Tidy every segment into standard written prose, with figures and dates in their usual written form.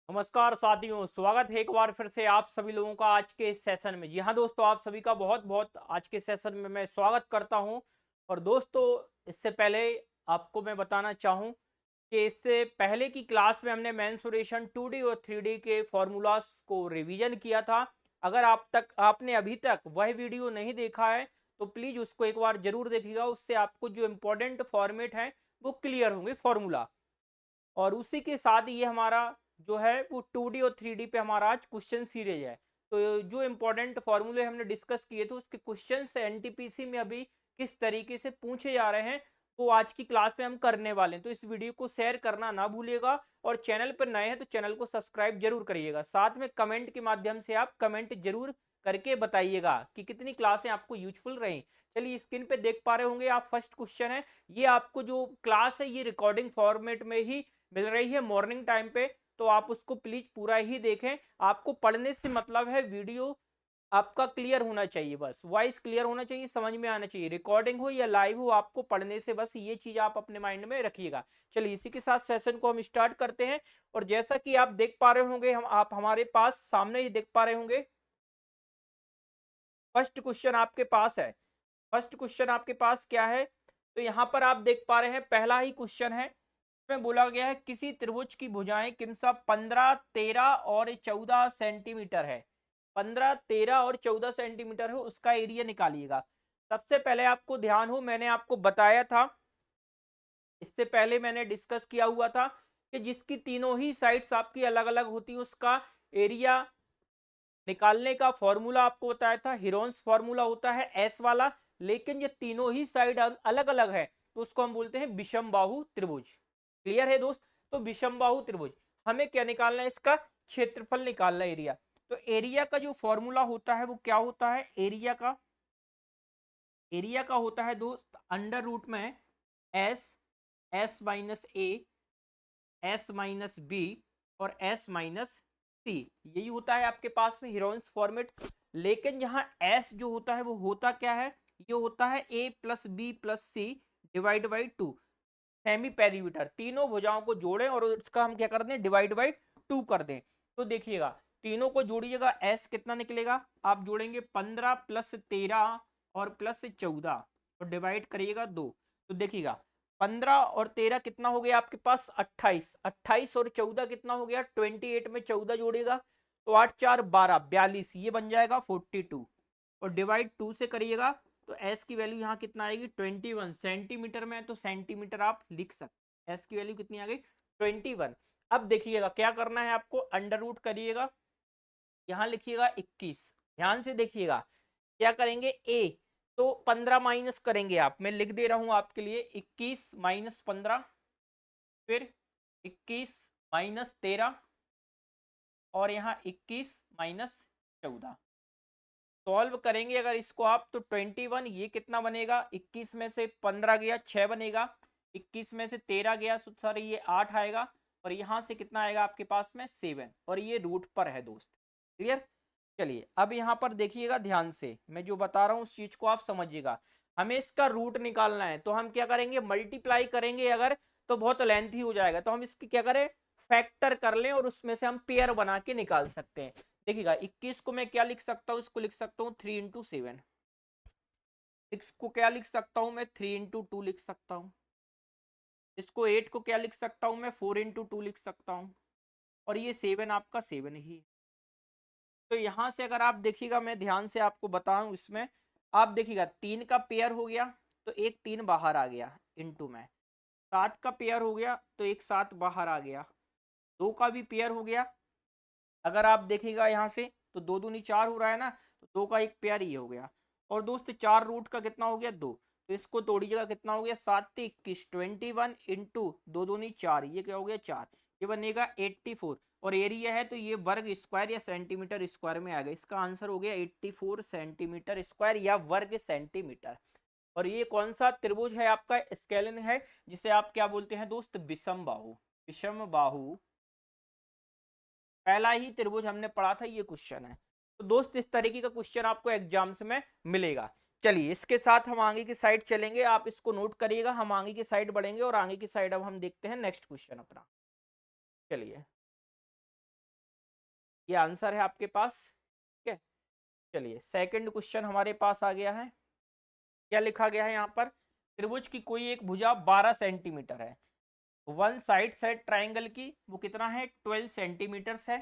नमस्कार साथियों, स्वागत है एक बार फिर से आप सभी लोगों का आज के इस सेशन में। जी हाँ दोस्तों, आप सभी का बहुत बहुत आज के सेशन में मैं स्वागत करता हूं। और दोस्तों, इससे पहले आपको मैं बताना चाहूं कि इससे पहले की क्लास में हमने मेंसुरेशन 2D और 3D के फॉर्मूलाज को रिवीजन किया था। अगर आपने अभी तक वह वीडियो नहीं देखा है तो प्लीज उसको एक बार जरूर देखिएगा। उससे आपको जो इम्पोर्टेंट फॉर्मेट है वो क्लियर होंगे फॉर्मूला। और उसी के साथ ये हमारा जो है वो 2D और 3D पे हमारा आज क्वेश्चन सीरीज है। तो जो इम्पोर्टेंट फॉर्मूले हमने डिस्कस किए थे उसके क्वेश्चन से एनटीपीसी में अभी किस तरीके से पूछे जा रहे हैं वो आज की क्लास में हम करने वाले हैं। तो इस वीडियो को शेयर करना ना भूलिएगा और चैनल पर नए हैं तो चैनल को सब्सक्राइब जरूर करिएगा। साथ में कमेंट के माध्यम से आप कमेंट जरूर करके बताइएगा कि कितनी क्लासें आपको यूजफुल रही। चलिए, स्क्रीन पे देख पा रहे होंगे आप, फर्स्ट क्वेश्चन है। ये आपको जो क्लास है ये रिकॉर्डिंग फॉर्मेट में ही मिल रही है मॉर्निंग टाइम पे, तो आप उसको प्लीज पूरा ही देखें। आपको पढ़ने से मतलब है वीडियो आपका क्लियर होना चाहिए, बस वॉइस क्लियर होना चाहिए, समझ में आना चाहिए। रिकॉर्डिंग हो या लाइव हो, आपको पढ़ने से बस ये चीज आप अपने माइंड में रखिएगा। चलिए, इसी के साथ सेशन को हम स्टार्ट करते हैं। और जैसा कि आप देख पा रहे होंगे, हम आप हमारे पास सामने ही देख पा रहे होंगे, फर्स्ट क्वेश्चन आपके पास है। फर्स्ट क्वेश्चन आपके पास क्या है? तो यहां पर आप देख पा रहे हैं, पहला ही क्वेश्चन है। में बोला गया है किसी त्रिभुज की भुजाएं क्रमशः 15, 13 और 14 सेंटीमीटर है। 15, 13 और 14 सेंटीमीटर है, उसका एरिया निकालिएगा। सबसे पहले आपको ध्यान हो, मैंने आपको बताया था, इससे पहले मैंने डिस्कस किया हुआ था कि जिसकी तीनों ही साइड्स आपकी अलग अलग होती है उसका एरिया निकालने का फॉर्मूला आपको बताया था। हिरोन्स फॉर्मूला होता है एस वाला। लेकिन ये तीनों ही साइड अलग अलग है तो उसको हम बोलते हैं विषमबाहु त्रिभुज। क्लियर है दोस्त? तो विषमबाहु त्रिभुज, हमें क्या निकालना है? इसका क्षेत्रफल निकालना है, एरिया। तो एरिया का जो फॉर्मूला होता है वो क्या होता है? एरिया का होता है दोस्त अंडर रूट में एस, एस माइनस ए, एस माइनस बी और एस माइनस सी। यही होता है आपके पास में हिरोन्स फॉर्मेट। लेकिन यहाँ एस जो होता है वो होता क्या है? ये होता है a plus b plus c divide by two. Semi perimeter, तीनों भुजाओं को जोड़ें और इसका हम क्या कर दें? डिवाइड बाई टू कर दें। तो देखिएगा, तीनों को जोड़िएगा, एस कितना निकलेगा? आप जोड़ेंगे 15 प्लस 13 और प्लस 14 और डिवाइड करिएगा 2। तो देखिएगा 15 और 13 कितना हो गया आपके पास? 28। 28 और 14 कितना हो गया? 28 में 14 जोड़िएगा तो 8 4 12 42, ये बन जाएगा 42। और डिवाइड 2 से करिएगा तो एस की वैल्यू यहाँ कितना आएगी? 21। सेंटीमीटर में है तो सेंटीमीटर आप लिख सकते। एस की वैल्यू कितनी आ गई? 21। अब देखिएगा क्या करना है आपको, अंडर रूट करिएगा, यहां लिखिएगा 21। ध्यान से देखिएगा क्या करेंगे, ए तो 15 माइनस करेंगे आप, मैं लिख दे रहा हूं आपके लिए, 21 माइनस 15, फिर 21 माइनस 13 और यहाँ 21 माइनस 14। सॉल्व करेंगे अगर इसको आप तो 21, ये कितना बनेगा? 21 में से 15 गया 6 बनेगा, 21 में से 13 गया सॉरी ये 8 आएगा, और यहां से कितना आएगा आपके पास में? 7। और ये रूट पर है दोस्त। क्लियर? चलिए, अब यहां पर देखिएगा ध्यान से, मैं जो बता रहा हूं उस चीज को आप समझिएगा। हमें इसका रूट निकालना है तो हम क्या करेंगे? मल्टीप्लाई करेंगे अगर, तो बहुत लेंथी हो जाएगा, तो हम इसकी क्या करें? फैक्टर कर लें और उसमें से हम पेयर बना के निकाल सकते हैं। देखिएगा 21 को मैं क्या लिख सकता हूँ? इसको लिख सकता हूँ 3 इंटू 7। 6 को क्या लिख सकता हूँ मैं? 3 इंटू 2 लिख सकता हूँ। इसको 8 को क्या लिख सकता हूँ मैं? 4 इंटू 2 लिख सकता हूँ। और ये 7 आपका 7 ही है। तो यहां से अगर आप देखिएगा, मैं ध्यान से आपको बताऊं, इसमें आप देखिएगा 3 का पेयर हो गया तो एक 3 बाहर आ गया इंटू में। 7 का पेयर हो गया तो एक 7 बाहर आ गया। 2 का भी पेयर हो गया, अगर आप देखिएगा यहाँ से तो 2 दूनी 4 हो रहा है ना, तो 2 का एक पेयर ये हो गया। और दोस्त 4 रूट का कितना हो गया? 2। तो इसको तोड़िएगा, कितना हो गया? 7 21, 21 इंटू 2 दूनी 4, ये क्या हो गया? 4। ये बनेगा 84। और एरिया है तो ये वर्ग स्क्वायर या सेंटीमीटर स्क्वायर में आ गया। इसका आंसर हो गया 84 सेंटीमीटर स्क्वायर या वर्ग सेंटीमीटर। और ये कौन सा त्रिभुज है? आपका स्केलिन है, जिसे आप क्या बोलते हैं दोस्त? विषम बाहु। विषम बाहु पहला ही त्रिभुज हमने पढ़ा था, ये क्वेश्चन है। तो दोस्त इस तरीके का क्वेश्चन आपको एग्जाम्स में मिलेगा। चलिए, इसके साथ हम आगे की साइड चलेंगे, आप इसको नोट करिएगा। हम आगे की साइड बढ़ेंगे और आगे की साइड अब हम देखते हैं नेक्स्ट क्वेश्चन अपना। चलिए, ये आंसर है आपके पास। ठीक है, चलिए सेकंड क्वेश्चन हमारे पास आ गया है। क्या लिखा गया है यहाँ पर, त्रिभुज की कोई एक भुजा 12 सेंटीमीटर है, वन साइड सेट ट्राइंगल की वो कितना है 12 सेंटीमीटर है।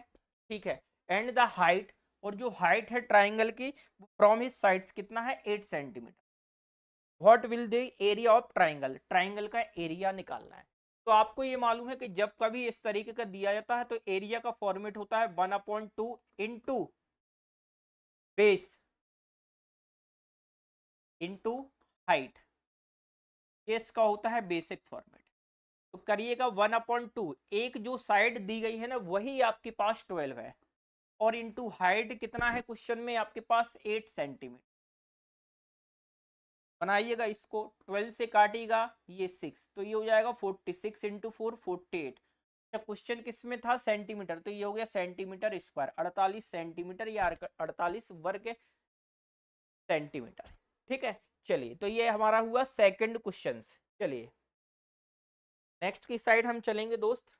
ठीक है, एंड द हाइट, और जो हाइट है ट्राइंगल की फ्रॉम हिज साइड्स कितना है 8 centimetre. What will the area of triangle, triangle का एरिया निकालना है। तो आपको ये मालूम है कि जब कभी इस तरीके का दिया जाता है तो एरिया का फॉर्मेट होता है 1/2 इंटू बेस इंटू हाइट, ये इसका होता है बेसिक फॉर्मेट। तो करिएगा 1/2, एक जो साइड दी गई है ना वही आपके पास 12 है, और इंटू हाइट कितना है क्वेश्चन में आपके पास 8 सेंटीमीटर। बनाइएगा इसको, 12 से काटिएगा ये 6, तो ये हो जाएगा 46 इंटू 4 48। अच्छा, क्वेश्चन किस में था सेंटीमीटर, तो ये हो गया सेंटीमीटर स्क्वायर, 48 सेंटीमीटर या 48 वर्ग सेंटीमीटर। ठीक है, चलिए तो ये हमारा हुआ सेकंड क्वेश्चन। चलिए नेक्स्ट की साइड हम चलेंगे दोस्त।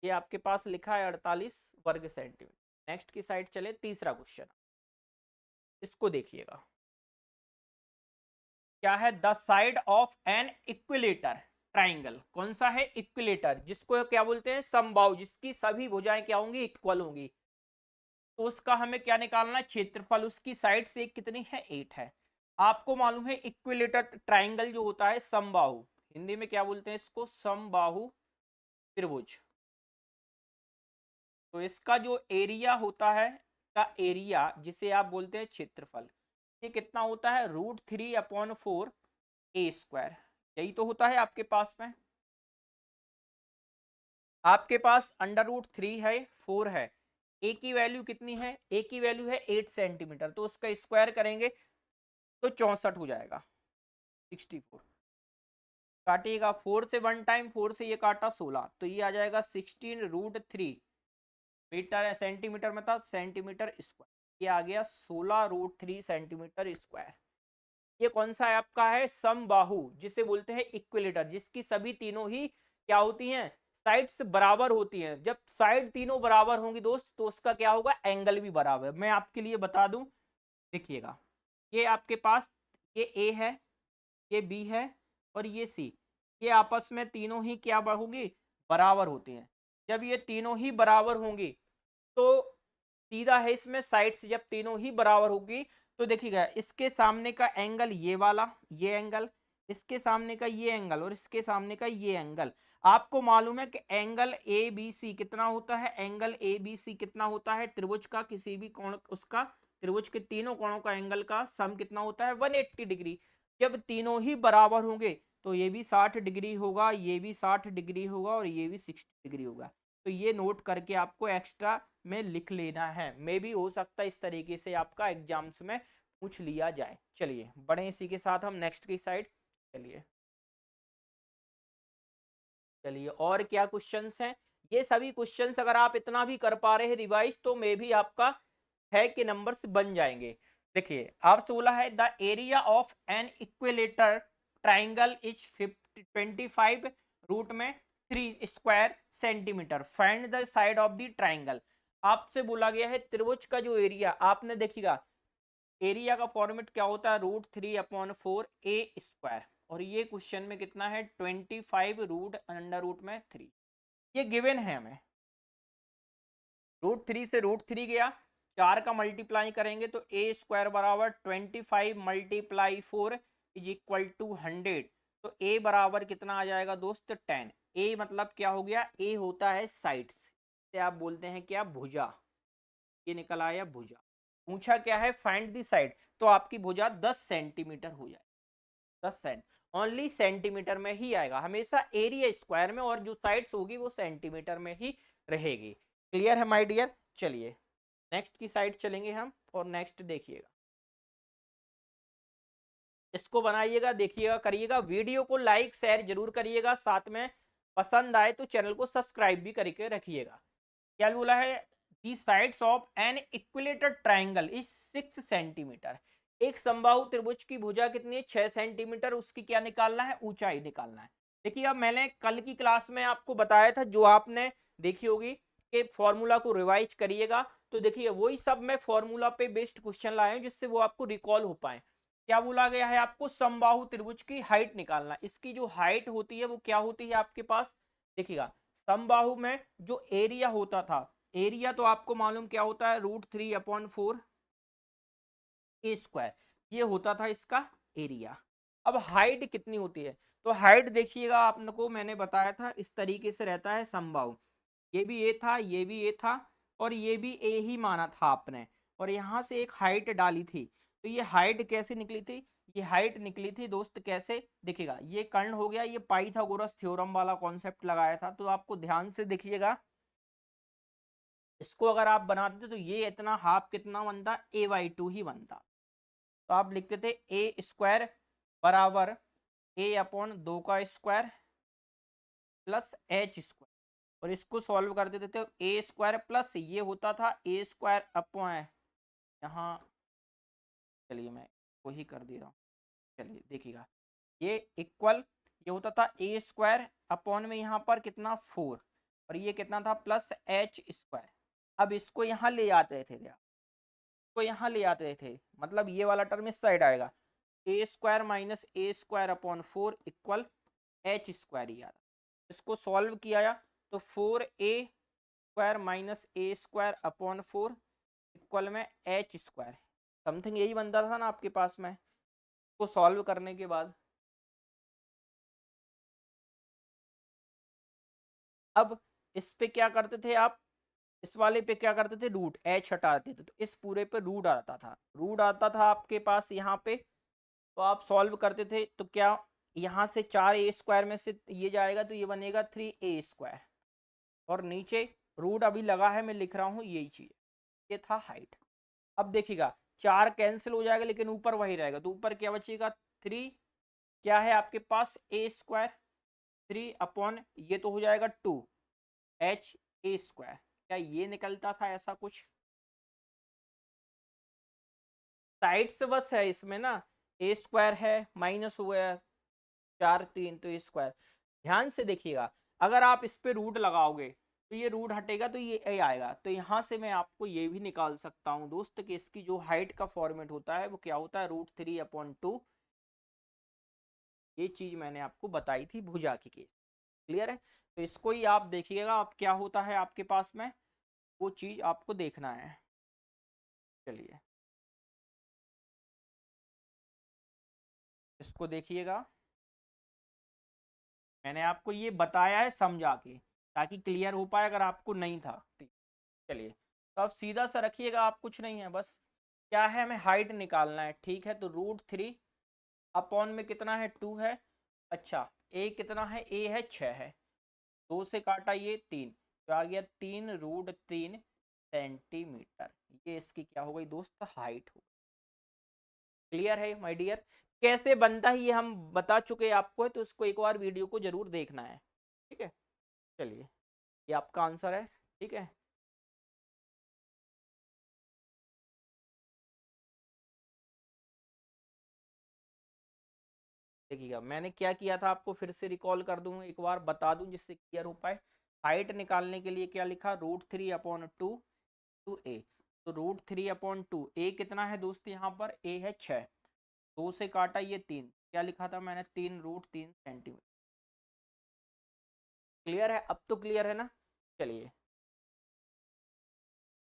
ये आपके पास लिखा है 48 वर्ग सेंटीमीटर। नेक्स्ट की साइड चले, तीसरा क्वेश्चन, इसको देखिएगा। क्या है, the side of an equilateral triangle, कौन सा है इक्विलेटर, जिसको क्या बोलते हैं समबाहु, जिसकी सभी भुजाएं क्या होंगी इक्वल होंगी। तो उसका हमें क्या निकालना है क्षेत्रफल, उसकी साइड से कितनी है 8 है। आपको मालूम है इक्विलेटर ट्राइंगल जो होता है समबाहु, हिंदी में क्या बोलते हैं इसको समबाहु त्रिभुज। तो इसका जो एरिया होता है, का एरिया जिसे आप बोलते हैं क्षेत्रफल, ये कितना होता है √3/4 ए स्क्वायर। यही तो होता है आपके पास में, आपके पास √3 है 4 है, ए की वैल्यू कितनी है, ए की वैल्यू है 8 सेंटीमीटर, तो उसका स्क्वायर करेंगे तो 64 हो जाएगा 64। काटिएगा 4 से 1 टाइम, 4 से ये काटा 16, तो ये आ जाएगा 16√3 मीटर है, सेंटीमीटर में था सेंटीमीटर स्क्वायर, ये आ गया 16√3 सेंटीमीटर स्क्वायर। ये कौन सा है आपका है समबाहु, जिसे बोलते हैं इक्विलेटर, जिसकी सभी तीनों ही क्या होती हैं साइड्स बराबर होती हैं। जब साइड तीनों बराबर होंगी दोस्त तो उसका क्या होगा एंगल भी बराबर। मैं आपके लिए बता दूं, देखिएगा ये आपके पास ये ए है, ये बी है और ये सी, ये आपस में तीनों ही क्या होगी बराबर होती हैं। जब ये तीनों ही बराबर होंगी तो सीधा है इसमें साइड से जब तीनों ही बराबर होगी तो देखिएगा इसके सामने का एंगल ये वाला, ये एंगल, इसके सामने का ये एंगल और इसके सामने का ये एंगल। आपको मालूम है कि एंगल ए बी सी कितना होता है, एंगल ए बी सी कितना होता है त्रिभुज का किसी भी कोण, उसका त्रिभुज के तीनों कोणों का एंगल का सम कितना होता है 180 डिग्री। जब तीनों ही बराबर होंगे तो ये भी 60 डिग्री होगा, ये भी 60 डिग्री होगा और ये भी 60 डिग्री होगा। तो ये नोट करके आपको एक्स्ट्रा में लिख लेना है, मे भी हो सकता है इस तरीके से आपका एग्जाम्स में पूछ लिया जाए। चलिए बढ़े इसी के साथ हम नेक्स्ट की साइड। चलिए चलिए और क्या क्वेश्चंस हैं, ये सभी क्वेश्चंस अगर आप इतना भी कर पा रहे हैं रिवाइज तो मे भी आपका है कि नंबर्स बन जाएंगे। देखिए आपसे बोला है the area of an equilateral triangle is 25 root में 3 square centimeter, find the side of the triangle. आपसे बोला गया है त्रिभुज का जो एरिया, आपने देखिएगा एरिया का फॉर्मेट क्या होता है √3/4 ए स्क्वायर, और ये क्वेश्चन में कितना है 25 √3। ये गिवन है हमें, √3 से √3 गया, 4 का मल्टीप्लाई करेंगे तो ए स्क्वायर बराबर 25 × 4 इज इक्वल टू 100। तो ए बराबर कितना आ जाएगा दोस्त 10। ए मतलब क्या हो गया, ए होता है साइड्स, से आप बोलते हैं क्या भुजा, ये निकल आया भुजा। पूछा क्या है फाइंड दी साइड, तो आपकी भुजा 10 सेंटीमीटर हो जाए, 10 सेंट ओनली सेंटीमीटर में ही आएगा हमेशा एरिया स्क्वायर में, और जो साइड्स होगी वो सेंटीमीटर में ही रहेगी। क्लियर है माय डियर। चलिए नेक्स्ट की साइड चलेंगे हम, और नेक्स्ट देखिएगा, इसको बनाइएगा देखिएगा करिएगा, वीडियो को लाइक शेयर जरूर करिएगा, साथ में पसंद आए तो चैनल को सब्सक्राइब भी करके रखिएगा। क्या बोला है दी sides of an equilateral triangle is 6 centimetre, एक समबाहु त्रिभुज की भुजा कितनी है 6 सेंटीमीटर, उसकी क्या निकालना है ऊंचाई निकालना है। देखिए अब मैंने कल की क्लास में आपको बताया था, जो आपने देखी होगी, कि फॉर्मूला को रिवाइज करिएगा। तो देखिए वही सब मैं फॉर्मूला पे बेस्ड क्वेश्चन लाया हूं, जिससे वो आपको रिकॉल हो पाए। क्या बोला गया है, आपको समबाहु त्रिभुज की हाइट निकालना। इसकी जो हाइट होती है वो क्या होती है आपके पास, देखिएगा समबाहु में जो एरिया होता था, एरिया तो आपको मालूम क्या होता है, √3/4 ए स्क्वायर, ये होता था इसका एरिया। अब हाइट कितनी होती है, तो हाइट देखिएगा आपको मैंने बताया था इस तरीके से रहता है समबाहु। ये भी ए था, ये भी ए था, और ये भी ए ही माना था आपने, और यहां से एक हाइट डाली थी। तो ये हाइट कैसे निकली थी, ये हाइट निकली थी दोस्त कैसे, देखिएगा ये कर्ण हो गया, ये पाइथागोरस थ्योरम वाला कॉन्सेप्ट लगाया था। तो आपको ध्यान से देखिएगा, इसको अगर आप बनाते थे तो ये इतना हाफ कितना बनता, a/2 ही बनता। तो आप लिखते थे ए स्क्वायर बराबर a/2 प्लस एच स्क्वायर, और इसको सॉल्व कर देते थे ए स्क्वायर प्लस ये होता था ए स्क्वायर अपॉन, यहाँ चलिए मैं वही कर दे रहा हूँ, चलिए देखिएगा ये इक्वल, ये होता था ए स्क्वायर अपॉन में यहाँ पर कितना 4, और ये कितना था प्लस एच स्क्वायर। अब इसको यहाँ ले आते थे, इसको यहाँ ले आते थे, मतलब ये वाला टर्म इस साइड आएगा, a square minus a square upon 4 equal h square ही आता। इसको सॉल्व किया तो 4a² minus a square upon 4 equal में एच स्क्वायर, समथिंग यही बनता था ना आपके पास में, को सॉल्व करने के बाद। अब इस पे क्या करते थे आप, इस वाले पे क्या करते थे, रूट एच हटाते थे, तो इस पूरे पे रूट आता था, रूट आता था आपके पास यहाँ पे। तो आप सॉल्व करते थे तो क्या, यहाँ से 4a² में से ये जाएगा तो ये बनेगा 3a², और नीचे रूट अभी लगा है, मैं लिख रहा हूँ यही चीज, ये था हाइट। अब देखिएगा 4 कैंसिल हो जाएगा लेकिन ऊपर वही रहेगा, तो ऊपर क्या बचेगा 3, क्या है आपके पास a², 3 ये तो हो जाएगा 2 ha²। क्या ये निकलता था ऐसा कुछ, साइड से बस है इसमें ना, a² है माइनस हो गया 4 3 तो a²। ध्यान से देखिएगा, अगर आप इस पे रूट लगाओगे तो ये रूट हटेगा तो ये a आएगा। तो यहां से मैं आपको ये भी निकाल सकता हूं दोस्त कि इसकी जो हाइट का फॉर्मेट होता है वो क्या होता है, √3/2। ये चीज मैंने आपको बताई थी भुजा की केस, क्लियर है। तो इसको ही आप देखिएगा अब क्या होता है आपके पास में, वो चीज आपको देखना है। चलिए इसको देखिएगा, मैंने आपको ये बताया है समझा के, ताकि क्लियर हो पाए अगर आपको नहीं था। ठीक, चलिए तो अब सीधा सा रखिएगा, आप कुछ नहीं है, बस क्या है, हमें हाइट निकालना है, ठीक है। तो √3 में कितना है 2 है, अच्छा ए कितना है, ए है 6 है, 2 से काटा ये 3, तो आ गया 3√3 सेंटीमीटर। ये इसकी क्या हो गई दोस्त, हाइट हो। क्लियर है माय डियर, कैसे बनता है ये हम बता चुके हैं आपको है, तो उसको एक बार वीडियो को जरूर देखना है, ठीक है। चलिए ये आपका आंसर है, ठीक है। देखिएगा मैंने क्या किया था, आपको फिर से रिकॉल कर दूं, एक बार बता दूं जिससे क्लियर हो पाए। हाइट निकालने के लिए क्या लिखा, √3/2 टू ए, तो √3/2, ए कितना है दोस्त, यहाँ पर ए है 6, 2 से काटा ये 3, क्या लिखा था मैंने, 3√3 सेंटीमीटर। क्लियर है, अब तो क्लियर है ना। चलिए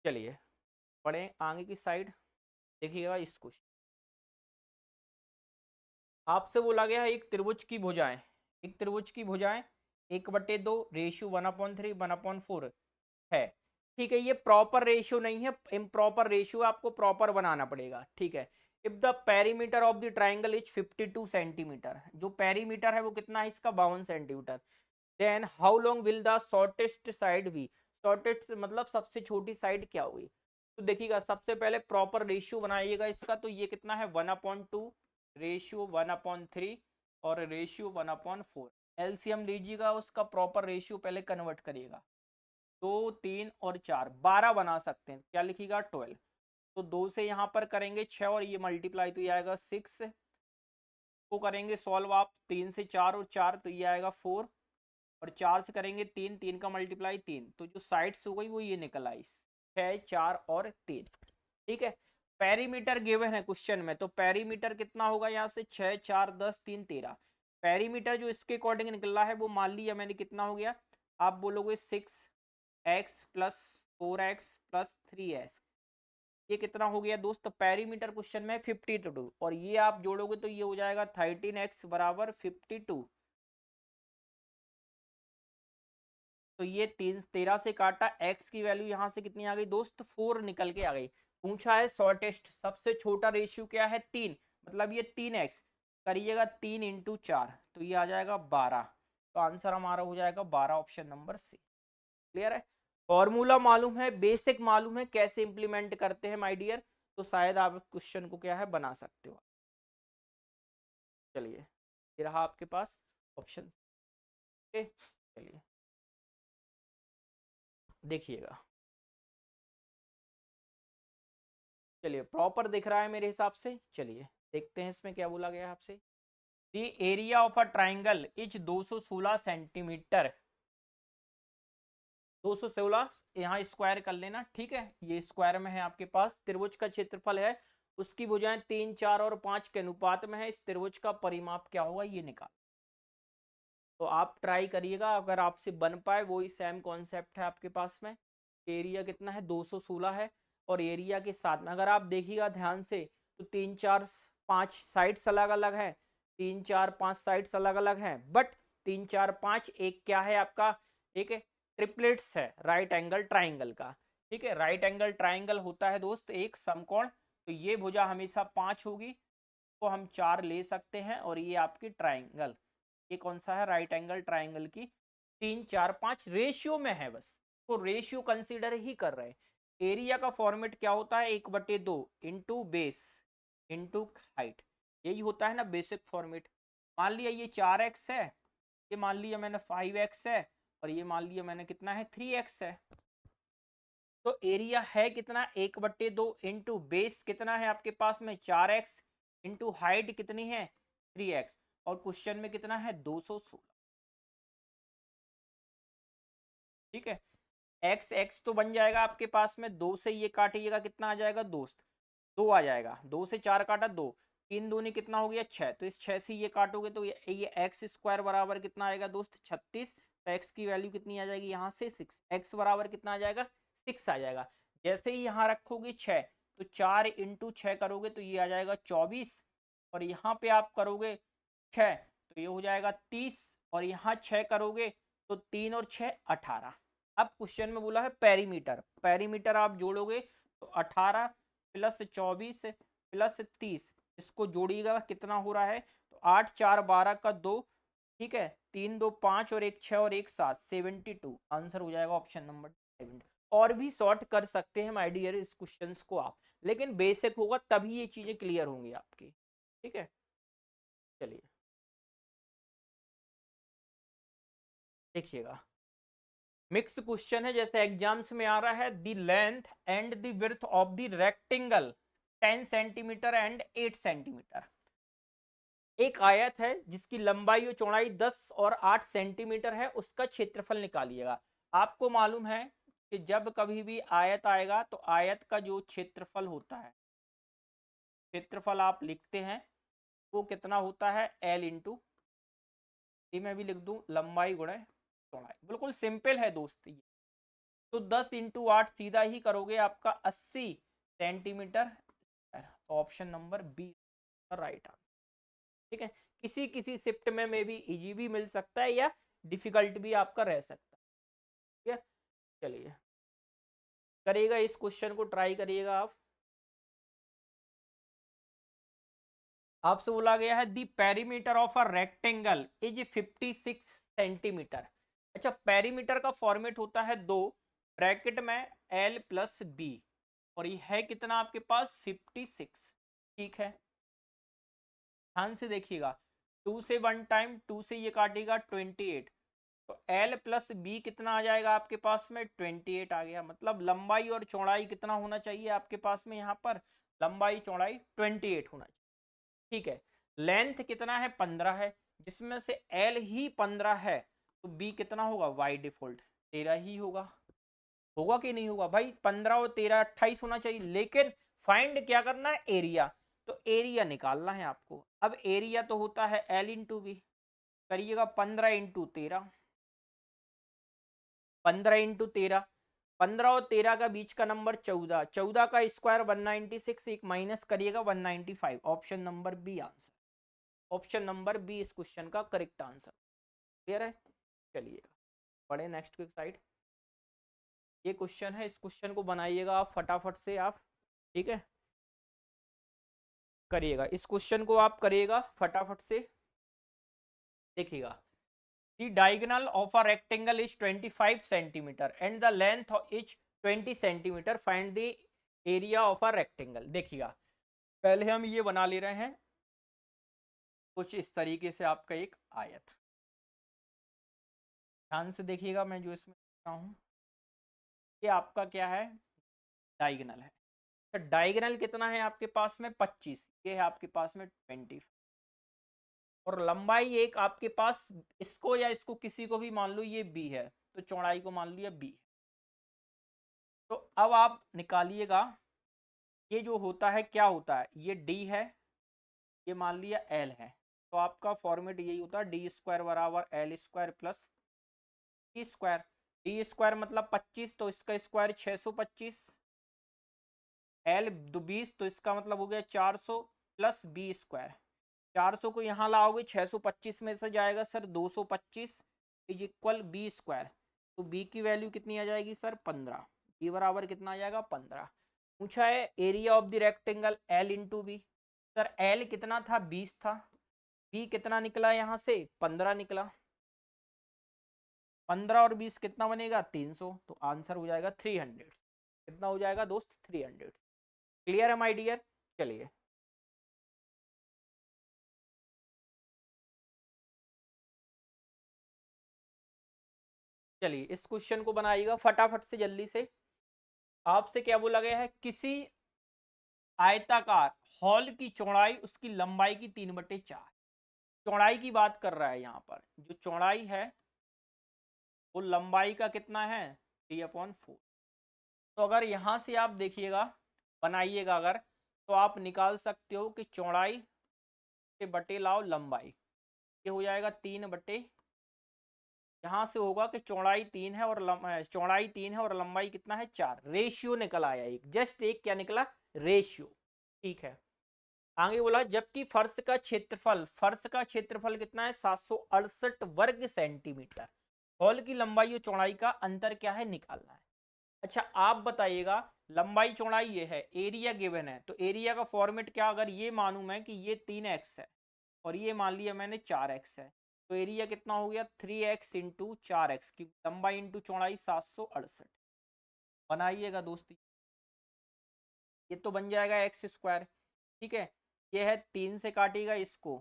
चलिए पढ़े आगे की साइड, देखिएगा इस क्वेश्चन, आपसे बोला गया है एक त्रिभुज की भुजाएं, एक त्रिभुज की भुजाएं 1/2 रेशियो 1/3 1/4 है, ठीक है। ये प्रॉपर रेशियो नहीं है, इम्प्रॉपर रेशियो, आपको प्रॉपर बनाना पड़ेगा, ठीक है। If the perimeter of the triangle is 52 centimeter, जो पेरीमीटर है वो कितना है इसका, 52 centimeter, then how long will the shortest side be, shortest मतलब सबसे छोटी साइड क्या हुई। तो देखिएगा सबसे पहले प्रॉपर रेशियो बनाइएगा इसका, तो ये कितना है 1/2 रेशियो 1/3 और रेशियो 1/4, एलसीएम लीजिएगा उसका, प्रॉपर रेशियो पहले कन्वर्ट करिएगा, 2 3 और 4 12 बना सकते हैं, क्या लिखिएगा 12। तो 2 से यहाँ पर करेंगे 6 और ये मल्टीप्लाई तो ये आएगा 6, इसको करेंगे सॉल्व आप, 3 से 4 और 4 तो ये आएगा 4, और 4 से करेंगे 3, 3 का मल्टीप्लाई 3, तो जो साइड्स हो गई वो ये निकल आई 6, 4 और 3। ठीक है, पेरीमीटर गिवन है क्वेश्चन में, तो पेरीमीटर कितना होगा यहाँ से 6, 4, 10, 3, 13। पेरीमीटर जो इसके अकॉर्डिंग निकल रहा है वो मान लिया मैंने, कितना हो गया, आप बोलोगे 6x plus 4x plus 3x, ये कितना हो गया दोस्त, पेरीमीटर क्वेश्चन में 52, और ये आप जोड़ोगे तो ये हो जाएगा 13x बराबर 52। तो ये 13 से काटा, x की वैल्यू यहाँ से कितनी आ गई दोस्त, 4 निकल के आ गई। पूछा है शॉर्टेस्ट, सबसे छोटा रेशियो क्या है 3, मतलब ये 3x करिएगा 3 इंटू 4, तो ये आ जाएगा 12। तो आंसर हमारा हो जाएगा 12, ऑप्शन नंबर सी। क्लियर है, फॉर्मूला मालूम है, बेसिक मालूम है, कैसे इंप्लीमेंट करते हैं माय डियर, तो शायद आप क्वेश्चन को क्या है बना सकते हो। चलिए, ये रहा आपके पास ऑप्शन। चलिए देखिएगा, चलिए प्रॉपर दिख रहा है मेरे हिसाब से। चलिए देखते हैं इसमें क्या बोला गया है आपसे। The area of a triangle is 216 centimetre, 216 यहाँ स्क्वायर कर लेना, ठीक है, ये स्क्वायर में है आपके पास। त्रिभुज का क्षेत्रफल है, उसकी भुजाएं 3, 4 और 5 के अनुपात में है, इस त्रिभुज का परिमाप क्या होगा ये निकाल। तो आप ट्राई करिएगा, अगर आपसे बन पाए, वही सेम कॉन्सेप्ट है आपके पास में। एरिया कितना है 216 है, और एरिया के साथ में अगर आप देखिएगा ध्यान से, तो 3, 4, 5 साइड्स अलग अलग है, 3, 4, 5 साइड्स अलग अलग हैं, बट 3, 4, 5 एक क्या है आपका, एक ट्रिपलेट्स है राइट एंगल ट्राइंगल का। ठीक है, राइट एंगल ट्राइंगल होता है दोस्त एक समकोण, तो ये भुजा हमेशा 5 होगी, तो हम 4 ले सकते हैं, और ये आपकी ट्राइंगल, ये कौन सा है, राइट एंगल ट्राइंगल की 3, 4, 5 रेशियो में है, बस तो रेशियो कंसीडर ही कर रहे हैं। एरिया का फॉर्मेट क्या होता है, 1/2 इंटू बेस इंटू हाइट, यही होता है ना बेसिक फॉर्मेट। मान लिया ये 4x है, ये मान लिया मैंने 5x है, और ये मान लिया मैंने कितना है 3x है। तो एरिया है कितना 1/2 इंटू बेस कितना है आपके पास में 4x, इंटू हाइट कितनी है 3x, और क्वेश्चन में कितना है 216। ठीक है, एक्स एक्स तो बन जाएगा आपके पास में, 2 से ये काटिएगा कितना आ जाएगा दोस्त, 2 आ जाएगा, 2 से 4 काटा 2, 3 दूनी कितना हो गया 6, तो इस 6 से ये काटोगे तो ये एक्स स्क्वायर बराबर कितना आएगा दोस्त 36, तो एक्स की वैल्यू कितनी आ जाएगी यहाँ से 6, एक्स बराबर कितना आ जाएगा 6 आ जाएगा। जैसे ही यहाँ रखोगे 6, तो 4 इंटू 6 करोगे तो ये आ जाएगा 24, और यहाँ पे आप करोगे 6 तो ये हो जाएगा 30, और यहाँ 6 करोगे तो 3 और 6 18। अब क्वेश्चन में बोला है पेरीमीटर, पेरीमीटर आप जोड़ोगे तो 18 प्लस 24 प्लस 30, इसको जोड़िएगा कितना हो रहा है, तो 8, 4, 12 का 2, ठीक है, 3, 2, 5 और 1 6 और 1 7, 72 आंसर हो जाएगा ऑप्शन नंबर 7। और भी सॉर्ट कर सकते हैं माय डियर इस क्वेश्चंस को आप, लेकिन बेसिक होगा तभी ये चीजें क्लियर होंगी आपकी। ठीक है, चलिए देखिएगा, मिक्स क्वेश्चन है, जैसे एग्जाम्स में आ रहा है, the length and the width of the rectangle 10 centimetre and 8 centimetre. एक आयत है जिसकी लंबाई और चौड़ाई 10 और 8 सेंटीमीटर है, उसका क्षेत्रफल निकालिएगा। आपको मालूम है कि जब कभी भी आयत आएगा तो आयत का जो क्षेत्रफल होता है, क्षेत्रफल आप लिखते हैं वो कितना होता है L इंटू, मैं भी लिख दूं लंबाई गुणे चौड़ाई, बिल्कुल सिंपल है दोस्त ये। तो 10 इंटू 8 सीधा ही करोगे आपका 80 centimeter, option number B right answer. ठीक है, किसी किसी शिफ्ट में भी इजी भी मिल सकता है या डिफिकल्ट भी आपका रह सकता है। ठीक है, चलिए करिएगा इस क्वेश्चन को, ट्राई करिएगा आप। आपसे बोला गया है the perimeter of a rectangle is 56 centimeter. अच्छा, पेरीमीटर का फॉर्मेट होता है 2 ब्रैकेट में L प्लस बी, और ये है कितना आपके पास 56। ठीक है, ध्यान से देखिएगा, 2 से 1 टाइम 2 से ये काटेगा 28, तो L प्लस बी कितना आ जाएगा आपके पास में 28 आ गया। मतलब लंबाई और चौड़ाई कितना होना चाहिए आपके पास में, यहाँ पर लंबाई चौड़ाई 28 होना चाहिए। ठीक है, लेंथ कितना है 15 है, जिसमें से एल ही 15 है, तो बी कितना होगा बाई डिफॉल्ट 13 ही होगा। होगा कि नहीं होगा भाई, 15 और 13 28 होना चाहिए, लेकिन फाइंड क्या करना है एरिया, तो एरिया निकालना है आपको। अब एरिया तो होता है एल इंटू बी, करिएगा 15 इंटू 13, 15 इंटू 13, 15 और 13 का बीच का नंबर 14, 14 का स्क्वायर 196, एक माइनस करिएगा 195, option number B answer, option number B इस क्वेश्चन का करेक्ट आंसर। क्लियर है, चलिए पढ़े नेक्स्ट क्विक साइड। ये क्वेश्चन है, इस क्वेश्चन को बनाइएगा आप फटाफट से आप, ठीक है, करिएगा इस क्वेश्चन को आप करिएगा फटाफट से। देखिएगा, the diagonal of a rectangle is 25 centimeter and the length is 20 centimeter, find the area of a rectangle। देखिएगा पहले हम ये बना ले रहे हैं कुछ इस तरीके से आपका एक आयत, ध्यान से देखिएगा मैं जो इसमें लिखता हूँ, ये आपका क्या है डायगोनल है। तो डायगोनल कितना है आपके पास में 25, ये है आपके पास में 20, और लंबाई एक आपके पास, इसको या इसको किसी को भी मान लो ये बी है, तो चौड़ाई को मान लिया बी। तो अब आप निकालिएगा, ये जो होता है क्या होता है, ये डी है, ये मान लिया एल है, तो आपका फॉर्मेट यही होता है डी स्क्वायर बराबर L square plus T square. D square मतलब 25, तो इसका स्क्वायर 625, एल 20, तो इसका मतलब हो गया 400 प्लस बी स्क्वायर, 400 को यहाँ लाओगे 625 में से जाएगा sir 225 is equal b square, तो बी की वैल्यू कितनी आ जाएगी सर 15, बी बराबर कितना आ जाएगा 15। पूछा है area of the rectangle l into b, sir l कितना था 20 था, बी कितना निकला यहाँ से 15 निकला, 15 और 20 कितना बनेगा 300, तो आंसर हो जाएगा 300। कितना हो जाएगा दोस्त 300। क्लियर है माय डियर, चलिए चलिए इस क्वेश्चन को बनाइएगा फटाफट से जल्दी से। आपसे क्या बोला गया है, किसी आयताकार हॉल की चौड़ाई उसकी लंबाई की 3/4, चौड़ाई की बात कर रहा है यहाँ पर, जो चौड़ाई है वो लंबाई का कितना है 3/4। तो अगर यहाँ से आप देखिएगा बनाइएगा अगर, तो आप निकाल सकते हो कि चौड़ाई से बटे लाओ लंबाई, ये हो जाएगा 3/, यहाँ से होगा कि चौड़ाई 3 है और चौड़ाई 3 है और लंबाई कितना है 4, रेशियो निकल आया एक, जस्ट एक क्या निकला रेशियो। ठीक है, आगे बोला जबकि फर्श का क्षेत्रफल कितना है 768 वर्ग सेंटीमीटर, हॉल की लंबाई और चौड़ाई का अंतर क्या है निकालना है। अच्छा आप बताइएगा, लंबाई चौड़ाई ये है, एरिया गिवन है, तो एरिया का फॉर्मेट क्या, अगर ये मानूं मैं कि ये 3x है और ये मान लिया मैंने 4x है, तो एरिया कितना हो गया 3x इंटू 4x की लंबाई इंटू चौड़ाई 768। बनाइएगा दोस्ती, ये तो बन जाएगा एक्स स्क्वायर। ठीक है, ये है 3 से काटिएगा इसको,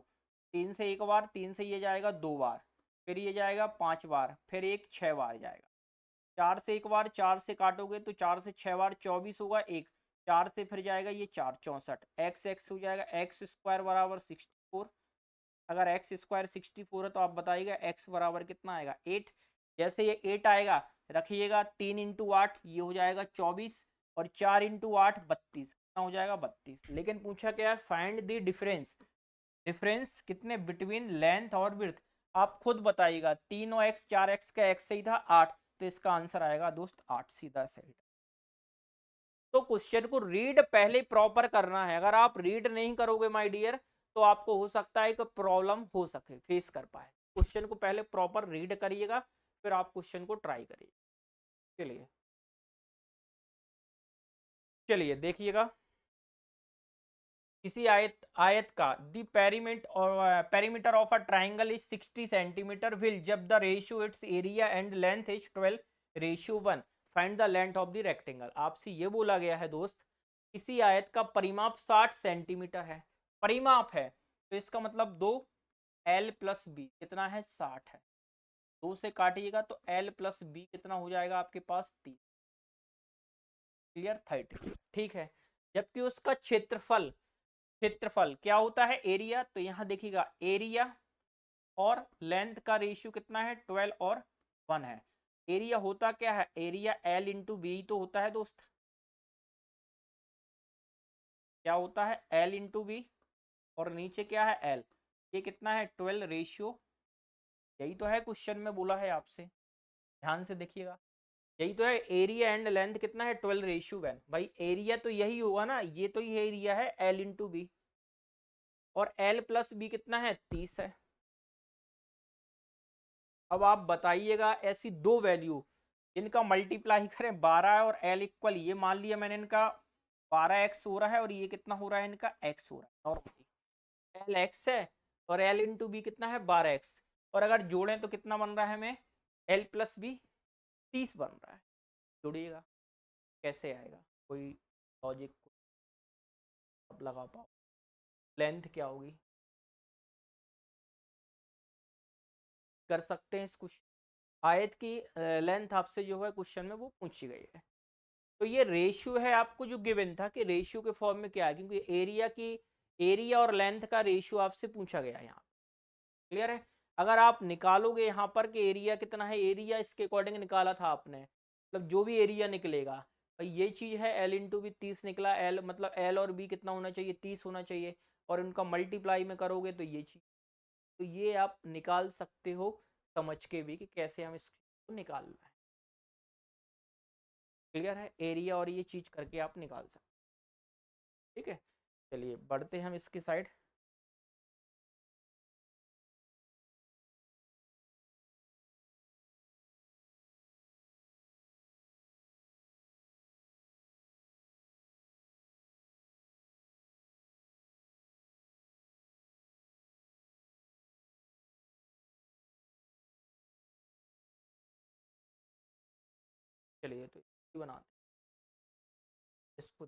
3 से एक बार, 3 से ये जाएगा 2 बार, फिर ये जाएगा 5 बार, फिर एक 6 बार जाएगा, 4 से एक बार, 4 से काटोगे तो 4 से 6 बार 24 होगा, एक 4 से फिर जाएगा ये 4 64, एक्स एक्स हो जाएगा एक्स स्क्वायर बराबर 64। अगर एक्स स्क्वायर 64 है तो आप बताइएगा एक्स बराबर कितना आएगा 8। जैसे ये 8 आएगा रखिएगा 3 इंटू 8 ये हो जाएगा 24, और 4 इंटू 8 32, कितना हो जाएगा 32। लेकिन पूछा क्या है फाइंड द डिफरेंस, डिफरेंस कितने बिटवीन लेंथ और विड्थ, आप खुद बताइएगा, 3 और एक्स 4x का एक्स सही था 8, तो इसका आंसर आएगा दोस्त 8 सीधा सही। तो क्वेश्चन को रीड पहले प्रॉपर करना है, अगर आप रीड नहीं करोगे माय डियर तो आपको हो सकता है कि प्रॉब्लम हो सके फेस कर पाए। क्वेश्चन को पहले प्रॉपर रीड करिएगा, फिर आप क्वेश्चन को ट्राई करिए। चलिए चलिए देखिएगा, किसी आयत का the perimeter of a triangle is 60 centimeter will जब the ratio its area and length is 12:1, find the length of the rectangle. आपसे ये बोला गया है दोस्त, किसी आयत का परिमाप 60 सेंटीमीटर है, परिमाप है, तो इसका मतलब 2l प्लस बी कितना है 60 है, 2 से काटिएगा तो l प्लस बी कितना हो जाएगा आपके पास 3, क्लियर 30। ठीक है, जबकि उसका क्षेत्रफल क्षेत्रफल क्या होता है, एरिया। तो यहाँ देखिएगा एरिया और लेंथ का रेशियो कितना है, 12 और 1 है। एरिया होता क्या है, एरिया L इंटू बी तो होता है दोस्त, क्या होता है L इंटू बी, और नीचे क्या है L, ये कितना है 12 रेशियो, यही तो है क्वेश्चन में बोला है आपसे, ध्यान से देखिएगा, यही तो है। एरिया एंड लेंथ कितना है 12 रेशियो 1, भाई एरिया तो यही होगा ना, ये तो ये एरिया है L इंटू बी, और L प्लस बी कितना है 30 है। अब आप बताइएगा ऐसी दो वैल्यू इनका मल्टीप्लाई करें 12 और L इक्वल, ये मान लिया मैंने इनका 12x हो रहा है और ये कितना हो रहा है इनका x हो रहा है नॉर्मली, L x है और L इंटू बी कितना है 12x, और अगर जोड़ें तो कितना बन रहा है हमें L प्लस बी 30 बन रहा है। जोड़िएगा कैसे आएगा, कोई लॉजिक अब लगा पाओ, लेंथ क्या होगी, कर सकते हैं इस क्वेश्चन, आयत की लेंथ आपसे जो है क्वेश्चन में वो पूछी गई है। तो ये रेशियो है आपको जो गिवन था कि रेशियो के फॉर्म में क्या है, क्योंकि एरिया और लेंथ का रेशियो आपसे पूछा गया है यहाँ, क्लियर है। अगर आप निकालोगे यहाँ पर कि एरिया कितना है, एरिया इसके अकॉर्डिंग निकाला था आपने, मतलब जो भी एरिया निकलेगा, भाई ये चीज है L इंटू बी 30 निकला, L मतलब L और B कितना होना चाहिए 30 होना चाहिए, और इनका मल्टीप्लाई में करोगे तो ये चीज, तो ये आप निकाल सकते हो समझ के भी कि कैसे हम इसको निकालना है, क्लियर है। एरिया और ये चीज करके आप निकाल सकते, ठीक है। चलिए बढ़ते हैं हम इसकी साइड। चलिए तो बनाते हैं इसको।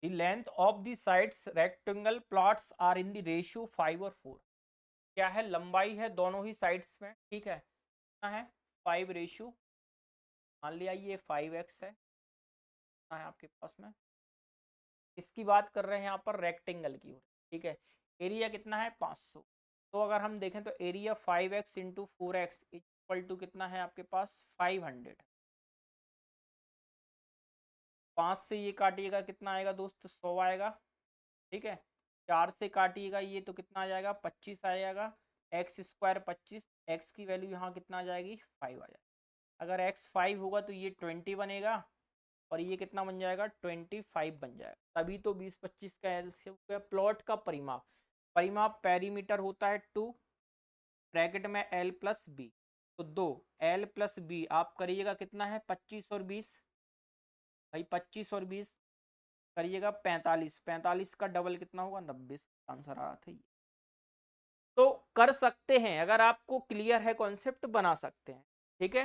The length of the sides rectangle plots are in the ratio 5 और 4। क्या है, लंबाई है दोनों ही साइड्स में, ठीक है, कितना है 5 रेशियो, मान लिया ये 5x है, कितना है आपके पास में, इसकी बात कर रहे हैं यहाँ पर रेक्टेंगल की, ठीक है। एरिया कितना है 500, तो अगर हम देखें तो area 5x into 4x equal to कितना है आपके पास 500। 5 से ये काटिएगा कितना आएगा दोस्त 100 आएगा, ठीक है। 4 से काटिएगा ये तो कितना आ जाएगा 25 आ जाएगा, एक्स स्क्वायर 25, एक्स की वैल्यू यहाँ कितना आ जाएगी 5 आ जाएगा। अगर एक्स 5 होगा तो ये 20 बनेगा, और ये कितना बन जाएगा 25 बन जाएगा, तभी तो 20-25 का एलसीएम हो गया। प्लॉट का परिमाप, परिमाप पेरीमीटर होता है 2 ब्रैकेट में L प्लस बी, तो 2 L प्लस बी आप करिएगा कितना है 25 और 20, भाई 25 और 20 करिएगा 45, 45 का डबल कितना होगा 90, आंसर आ रहा था ये। तो कर सकते हैं, अगर आपको क्लियर है कॉन्सेप्ट बना सकते हैं, ठीक है।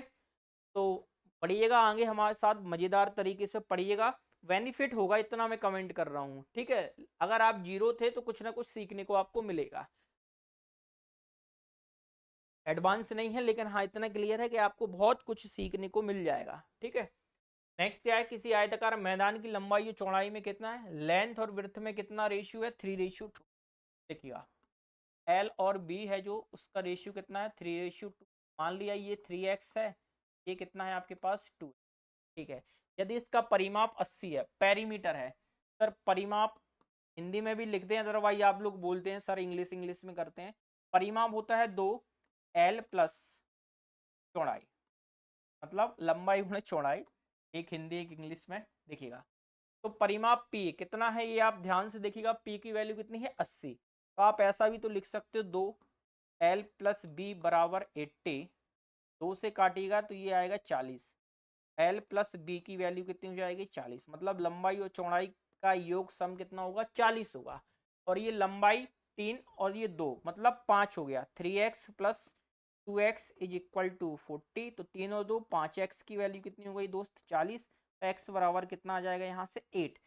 तो पढ़िएगा आगे हमारे साथ, मजेदार तरीके से पढ़िएगा, बेनिफिट होगा इतना मैं कमेंट कर रहा हूँ, ठीक है। अगर आप जीरो थे तो कुछ ना कुछ सीखने को आपको मिलेगा, एडवांस नहीं है लेकिन हाँ इतना क्लियर है कि आपको बहुत कुछ सीखने को मिल जाएगा, ठीक है। नेक्स्ट क्या है, किसी आयताकार मैदान की लंबाई और चौड़ाई में कितना है, लेंथ और विड्थ में कितना रेशियो है 3:2। देखिएगा L और B है जो उसका रेशियो कितना है 3:2, मान लिया ये 3x है, ये कितना है आपके पास 2, ठीक है। यदि इसका परिमाप 80 है, पेरीमीटर है, सर परिमाप हिंदी में भी लिखते हैं, अदरवाइज आप लोग बोलते हैं सर इंग्लिश में करते हैं। परिमाप होता है 2L प्लस चौड़ाई, मतलब लंबाई गुणे चौड़ाई, एक हिंदी एक इंग्लिश में देखिएगा। तो परिमाप P कितना है ये आप ध्यान से देखिएगा, P की वैल्यू कितनी है 80, तो आप ऐसा भी तो लिख सकते हो 2L प्लस बी बराबर 80, 2 से काटिएगा तो ये आएगा 40, L प्लस बी की वैल्यू कितनी हो जाएगी 40, मतलब लंबाई और चौड़ाई का योग सम कितना होगा 40 होगा, और ये लंबाई 3 और ये 2 मतलब 5 हो गया, 3x plus 2x is equal to 40, तो 3 और 2 5x की वैल्यू कितनी हो गई दोस्त 40, तो x बराबर कितना आ जाएगा यहाँ से 8।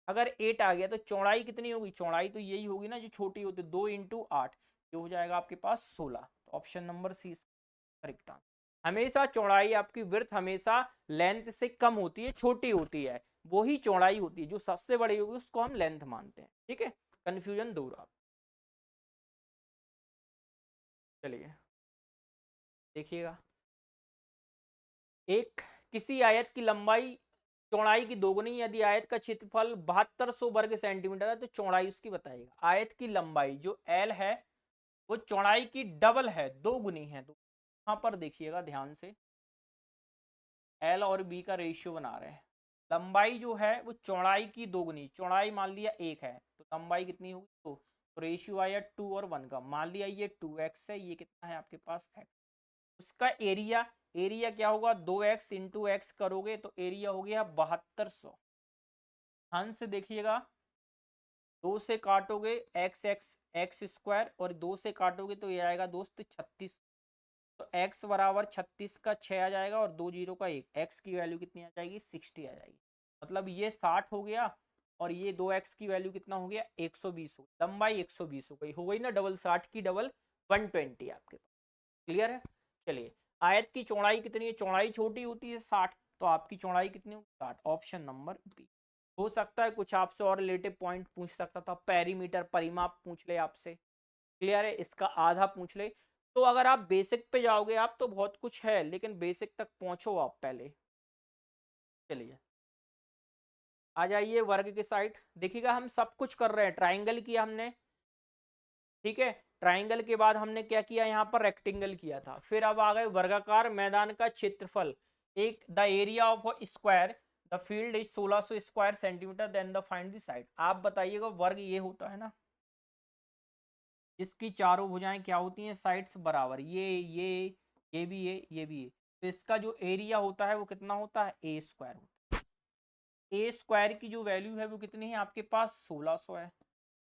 अगर 8 आ गया तो चौड़ाई कितनी होगी, चौड़ाई तो यही होगी ना जो छोटी होती है, 2 इंटू 8, ये हो जाएगा आपके पास 16, तो option number C correct answer. हमेशा चौड़ाई आपकी विड्थ हमेशा लेंथ से कम होती है, छोटी होती है, वो ही चौड़ाई होती है, जो सबसे बड़ी होगी उसको हम लेंथ मानते हैं। ठीक है, कंफ्यूजन दूर आप। चलिए देखिएगा, एक किसी आयत की लंबाई चौड़ाई की दोगुनी यदि आयत का क्षेत्रफल 7200 वर्ग सेंटीमीटर है तो चौड़ाई उसकी बताइएगा। आयत की लंबाई जो एल है वो चौड़ाई की डबल है, दो गुनी है। तो यहाँ पर देखिएगा ध्यान से, एल और बी का रेशियो बना रहे हैं। लंबाई जो है वो चौड़ाई की दोगुनी, चौड़ाई मान लिया 1 है तो लंबाई कितनी होगी 2, तो रेशियो आया 2 और 1 का। मान लिया ये 2x है, ये कितना है आपके पास x। उसका एरिया, एरिया क्या होगा 2x इंटू एक्स करोगे तो एरिया हो गया 7200। ध्यान से देखिएगा, 2 से काटोगे एक्स एक्स एक्स स्क्वायर और 2 से काटोगे तो ये आएगा दोस्त 36। तो x बराबर 36 का 6 आ जाएगा और 2 जीरो का 1, x की वैल्यू कितनी आ जाएगी 60 आ जाएगी। मतलब ये 60 हो गया और ये 2x की वैल्यू कितना हो गया 120 हो गई। लंबाई 120 हो गई ना, डबल 60 की डबल 120 आपके पास। क्लियर है। चलिए, आयत की चौड़ाई कितनी है, चौड़ाई छोटी होती है 60, तो आपकी चौड़ाई कितनी होगी 60। Option number B. हो सकता है कुछ आपसे और रिलेटिव पॉइंट पूछ सकता था, पेरीमीटर परिमाप पूछ ले आपसे। क्लियर है, इसका आधा पूछ ले। तो अगर आप बेसिक पे जाओगे आप तो बहुत कुछ है, लेकिन बेसिक तक पहुंचो आप पहले। चलिए आ जाइए वर्ग के साइड। देखिएगा हम सब कुछ कर रहे हैं, ट्राइंगल किया हमने, ठीक है, ट्राइंगल के बाद हमने क्या किया यहाँ पर रेक्टेंगल किया था, फिर अब आ गए वर्गाकार मैदान का क्षेत्रफल। एक the area of square the field is 1600 square centimeter, then the find the side. आप बताइएगा, वर्ग ये होता है ना इसकी चारों भुजाएं क्या होती हैं साइड्स बराबर, ये भी ये भी ये। तो इसका जो एरिया होता है वो कितना होता है ए स्क्वायर होता है। ए स्क्वायर की जो वैल्यू है वो कितनी है आपके पास 1600 है।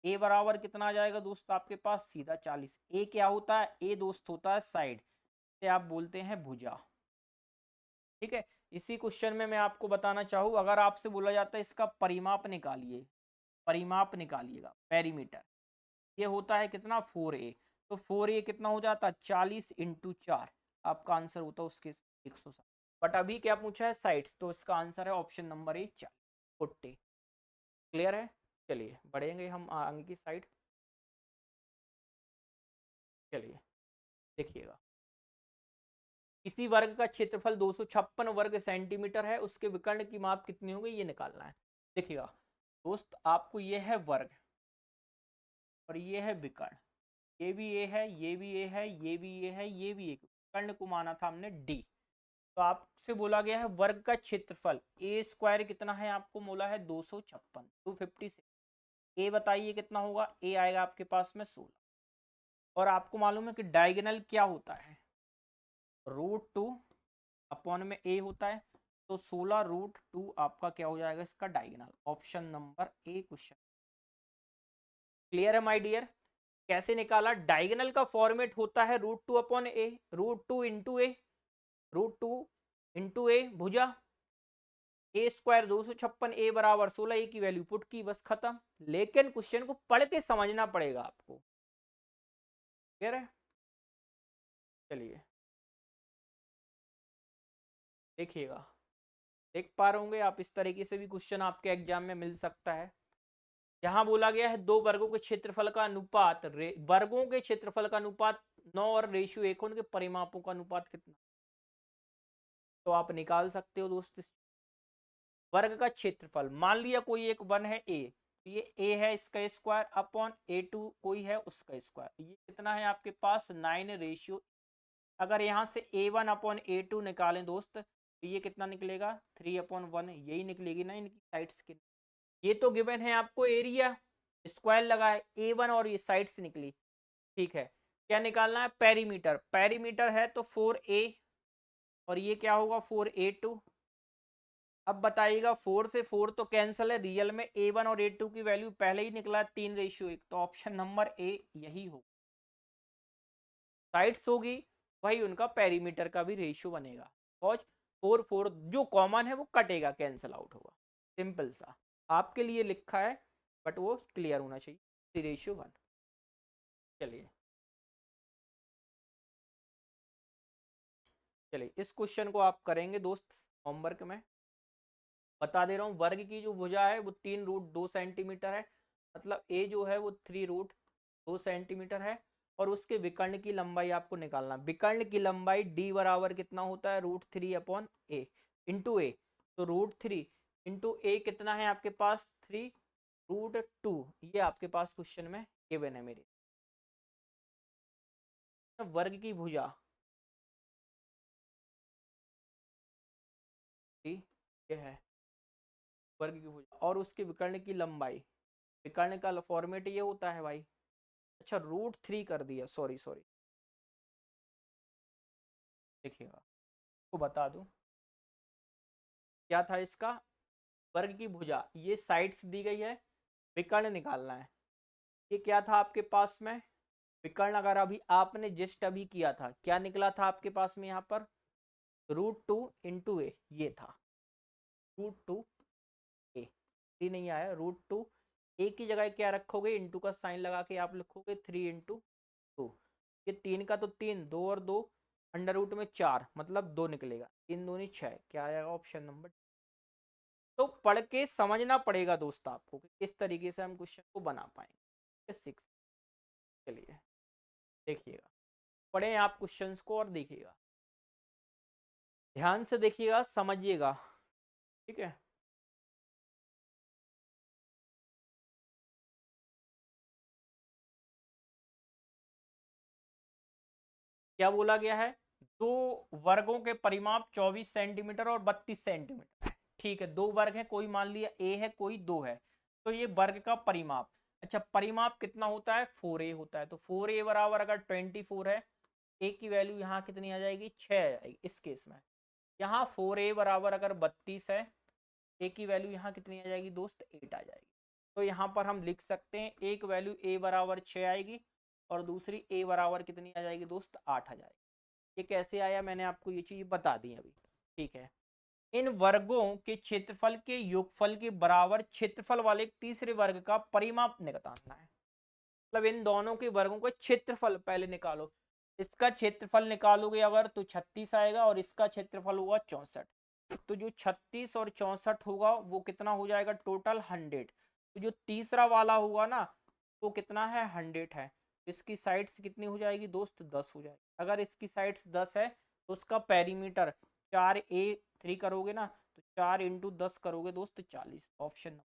ए बराबर कितना आ जाएगा दोस्त आपके पास सीधा 40। ए क्या होता है, ए दोस्त होता है साइड, से आप बोलते हैं भुजा। ठीक है, इसी क्वेश्चन में मैं आपको बताना चाहूँ, अगर आपसे बोला जाता है इसका परिमाप निकालिए, परिमाप निकालिएगा पेरीमीटर, ये होता है कितना 4a। तो 4a कितना हो जाता है 40 इंटू 4, आपका आंसर होता है उसके 160। बट अभी क्या पूछा है साइड्स, तो इसका आंसर है ऑप्शन नंबर ए 40। क्लियर है। चलिए बढ़ेंगे हम आगे की साइड। चलिए देखिएगा, किसी वर्ग का क्षेत्रफल 256 वर्ग सेंटीमीटर है, उसके विकर्ण की माप कितनी होगी ये निकालना है। देखिएगा दोस्त, आपको ये है वर्ग और ये है विकर्ण, ये भी ये है, ये भी ये है, ये भी ये है, ये भी एक कर्ण को माना था हमने डी। तो आपसे बोला गया है वर्ग का क्षेत्रफल ए स्क्वायर कितना है, आपको बोला है 256 256। ए बताइए कितना होगा, ए आएगा आपके पास में 16। और आपको मालूम है कि डायगोनल क्या होता है, √2 अपॉन में ए होता है। तो 16√2 आपका क्या हो जाएगा इसका diagonal. Option number A question. Clear है माय डियर। कैसे निकाला, डायगोनल का फॉर्मेट होता है √2 अपॉन ए, √2 इंटू ए, √2 इंटू ए भुजा, ए स्क्वायर 256, ए बराबर 16, ए की वैल्यू पुट की, बस खत्म। लेकिन क्वेश्चन को पढ़ के समझना पड़ेगा आपको। क्लियर है। चलिए देखिएगा, देख पा रहे होंगे आप, इस तरीके से भी क्वेश्चन आपके एग्जाम में मिल सकता है। यहाँ बोला गया है दो वर्गों के क्षेत्रफल का अनुपात, वर्गों के क्षेत्रफल का अनुपात 9 और रेशियो 1, उनके परिमापों का अनुपात कितना, तो आप निकाल सकते हो दोस्त। वर्ग का क्षेत्रफल मान लिया कोई एक वन है ए, ये ए है इसका स्क्वायर अपॉन A2 कोई है उसका स्क्वायर, ये कितना है आपके पास 9 रेशियो। अगर यहाँ से A1 अपॉन A2 निकालें दोस्त तो ये कितना निकलेगा 3/1, यही निकलेगी ना इनकी साइड्स के। ये तो गिवन है आपको एरिया, स्क्वायर लगा है A1 और ये साइड से निकली। ठीक है, क्या निकालना है पेरीमीटर, पेरीमीटर है तो 4a और ये क्या होगा 4A2। अब बताइएगा 4 से 4 तो कैंसिल है, रियल में A1 और A2 की वैल्यू पहले ही निकला 3/1, तो ऑप्शन नंबर ए यही हो। साइड्स होगी वही उनका पेरीमीटर का भी रेशियो बनेगा। और 4 4 जो कॉमन है वो कटेगा, कैंसिल आउट होगा, सिंपल सा। आपके लिए लिखा है बट वो क्लियर होना चाहिए, 3/1। चलिए चलिए इस क्वेश्चन को आप करेंगे दोस्त होमवर्क में। बता दे रहा हूँ, वर्ग की जो भुजा है वो 3√2 सेंटीमीटर है, मतलब ए जो है वो 3√2 सेंटीमीटर है। और उसके विकर्ण की लंबाई आपको निकालना, विकर्ण की लंबाई डी बराबर कितना होता है, √3/a इंटू ए। तो √3 इंटू ए कितना है आपके पास, 3√2। ये आपके पास क्वेश्चन में गिवन है मेरे। वर्ग की भुजा ये है वर्ग की भुजा, और उसके विकर्ण की लंबाई, विकर्ण का फॉर्मेट ये होता है भाई। अच्छा, √3 कर दिया, सॉरी सॉरी, देखिएगा को बता दूं क्या था इसका। वर्ग की भुजा, ये साइड्स दी गई है, विकर्ण निकालना है। ये क्या था आपके पास में, विकर्ण अगर अभी आपने जस्ट अभी किया था, क्या निकला था आपके पास में यहाँ पर, √2 इंटू ए, ये था √2a। थ्री नहीं आया, √2, ए की जगह क्या रखोगे, इंटू का साइन लगा के आप लिखोगे 3 इंटू 2। ये 3 का तो 3, 2 और 2 अंडर रूट में 4, मतलब 2 निकलेगा, 3 दूनी 6, क्या आएगा ऑप्शन नंबर। तो पढ़ के समझना पड़ेगा दोस्त आपको कि किस तरीके से हम क्वेश्चन को बना पाएंगे। 6, चलिए देखिएगा, पढ़ें आप क्वेश्चंस को और देखिएगा, ध्यान से देखिएगा, समझिएगा, ठीक है। क्या बोला गया है, दो वर्गों के परिमाप 24 सेंटीमीटर और 32 सेंटीमीटर है। ठीक है, दो वर्ग है, कोई मान लिया ए है, कोई 2 है, तो ये वर्ग का परिमाप। अच्छा, परिमाप कितना होता है, 4a होता है। तो 4a बराबर अगर 24 है, ए की वैल्यू यहाँ कितनी आ जाएगी, 6 आ जाएगी इस केस में। यहाँ 4a बराबर अगर 32 है, ए की वैल्यू यहाँ कितनी आ जाएगी दोस्त, 8 आ जाएगी। तो यहाँ पर हम लिख सकते हैं एक वैल्यू ए बराबर 6 आएगी, और दूसरी ए बराबर कितनी आ जाएगी दोस्त, 8 आ जाएगी। ये कैसे आया, मैंने आपको ये चीज बता दी अभी, ठीक है। इन वर्गों के क्षेत्रफल के योगफल के बराबर क्षेत्रफल वाले तीसरे वर्ग का परिमाप निकालना है। मतलब इन दोनों के वर्गों का क्षेत्रफल पहले निकालो। इसका क्षेत्रफल निकालोगे अगर तो 36 आएगा, और इसका क्षेत्रफल होगा 64। तो जो 36 और 64 होगा वो कितना हो जाएगा टोटल 100। तो जो तीसरा वाला होगा ना, वो कितना है, 100 है। इसकी साइड्स कितनी हो जाएगी दोस्त, 10 हो जाएगी। अगर इसकी साइड्स 10 है तो उसका पेरीमीटर 4a3 करोगे ना, तो 4 इंटू 10 करोगे दोस्त, 40। ऑप्शन,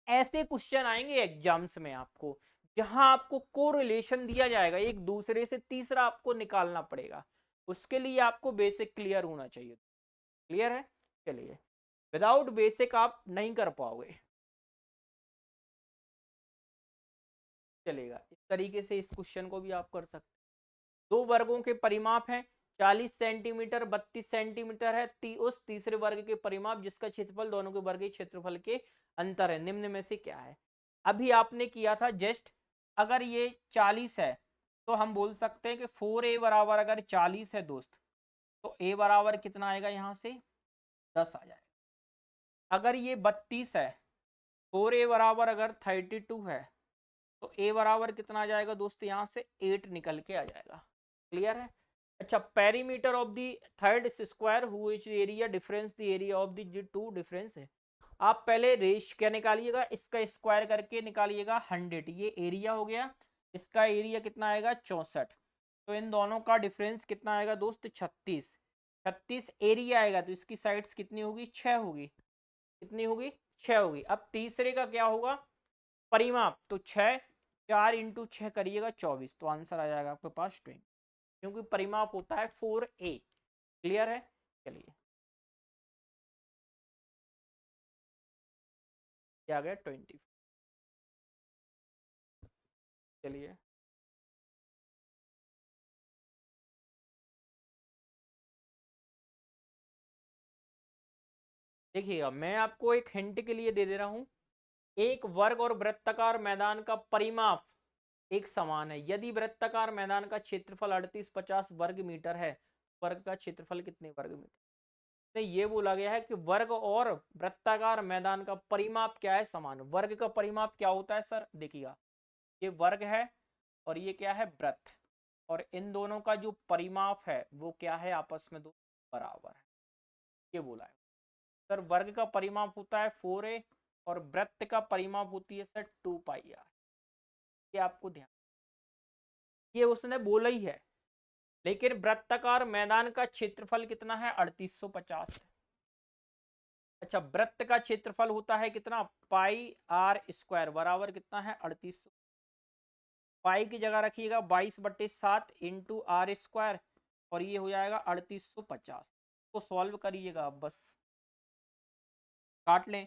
ऐसे क्वेश्चन आएंगे एग्जाम्स में आपको, जहां आपको कोरिलेशन दिया जाएगा एक दूसरे से, तीसरा आपको निकालना पड़ेगा। उसके लिए आपको बेसिक क्लियर होना चाहिए। क्लियर है, चलिए, विदाउट बेसिक आप नहीं कर पाओगे। चलेगा, इस तरीके से इस क्वेश्चन को भी आप कर सकते। दो वर्गों के परिमाप हैं, 40 सेंटीमीटर 32 सेंटीमीटर है। उस तीसरे वर्ग के परिमाप जिसका क्षेत्रफल दोनों के वर्ग के क्षेत्रफल के अंतर है, निम्न में से क्या है। अभी आपने किया था जस्ट, अगर ये 40 है तो हम बोल सकते हैं कि 4a बराबर अगर 40 है दोस्त, तो a बराबर कितना आएगा, यहाँ से 10 आ जाएगा। अगर ये 32 है, 4a बराबर अगर 32 है, तो a बराबर कितना आ जाएगा दोस्त, यहाँ से 8 निकल के आ जाएगा। क्लियर है। अच्छा, perimeter of the third square which area difference the area of the two difference है। आप पहले रेश क्या निकालिएगा, इसका स्क्वायर करके निकालिएगा 100, ये एरिया हो गया। इसका एरिया कितना आएगा, 64। तो इन दोनों का डिफरेंस कितना आएगा दोस्त, 36। 36 एरिया आएगा, तो इसकी साइड्स कितनी होगी, 6 होगी। कितनी होगी, 6 होगी। अब तीसरे का क्या होगा, परिमाप, तो 6, 4 इंटू 6 करिएगा 24, तो आंसर आ जाएगा आपके पास 20, क्योंकि परिमाप होता है 4a। क्लियर है, चलिए, क्या आ गया 20। चलिए, देखिएगा, मैं आपको एक हिंट के लिए दे दे रहा हूं। एक वर्ग और वृत्ताकार मैदान का परिमाप एक समान है यदि वृत्ताकार मैदान का क्षेत्रफल 3850 वर्ग मीटर है, वर्ग का क्षेत्रफल कितने वर्ग मीटर। नहीं, ये बोला गया है कि वर्ग और वृत्ताकार मैदान का परिमाप क्या है, समान। वर्ग का परिमाप क्या होता है सर, देखिएगा, ये वर्ग है और ये क्या है, वृत्त, और इन दोनों का जो परिमाप है वो क्या है, आपस में दो बराबर है, ये बोला है। सर वर्ग का परिमाप होता है 4a और वृत्त का परिमाप होती है सर 2πr। ये आपको ध्यान, ये उसने बोला ही है। लेकिन वृत्ताकार मैदान का क्षेत्रफल कितना है? 3850 है। अच्छा, वृत्त का क्षेत्रफल होता है कितना? पाई आर स्क्वायर बराबर कितना है? 3800। पाई की जगह रखिएगा 22/7 इंटू आर स्क्वायर और ये हो जाएगा 3850। को सॉल्व करिएगा आप, बस काट लें।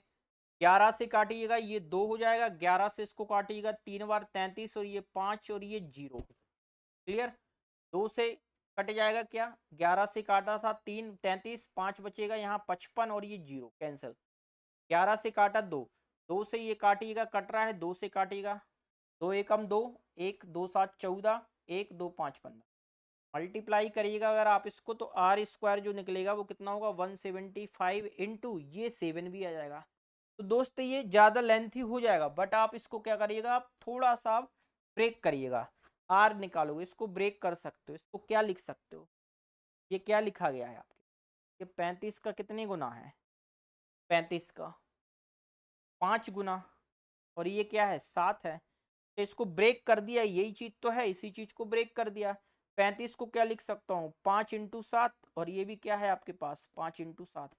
11 से काटिएगा ये 2 हो जाएगा, 11 से इसको काटिएगा 3 बार 33 और ये 5 और ये 0। क्लियर? 2 से कट जाएगा क्या? 11 से काटा था 3 33, 5 बचेगा यहाँ 55 और ये 0 कैंसिल। 11 से काटा 2, 2 से ये काटिएगा, कट रहा है 2 से काटिएगा, 2 एकम 2, 1 2 7 14, 1 2 5 15। मल्टीप्लाई करिएगा अगर आप इसको तो आर स्क्वायर जो निकलेगा वो कितना होगा? 175 इंटू ये 7 भी आ जाएगा। तो दोस्त ये ज़्यादा लेंथी हो जाएगा, बट आप इसको क्या करिएगा, आप थोड़ा सा ब्रेक करिएगा। आर निकालोगे, इसको ब्रेक कर सकते हो। इसको क्या लिख सकते हो? ये क्या लिखा गया है आपके? ये 35 का कितने गुना है? 35 का 5 गुना, और ये क्या है? 7 है। तो इसको ब्रेक कर दिया, यही चीज तो है, इसी चीज को ब्रेक कर दिया। 35 को क्या लिख सकता हूँ? 5 इंटू 7, और ये भी क्या है आपके पास? 5 इंटू 7।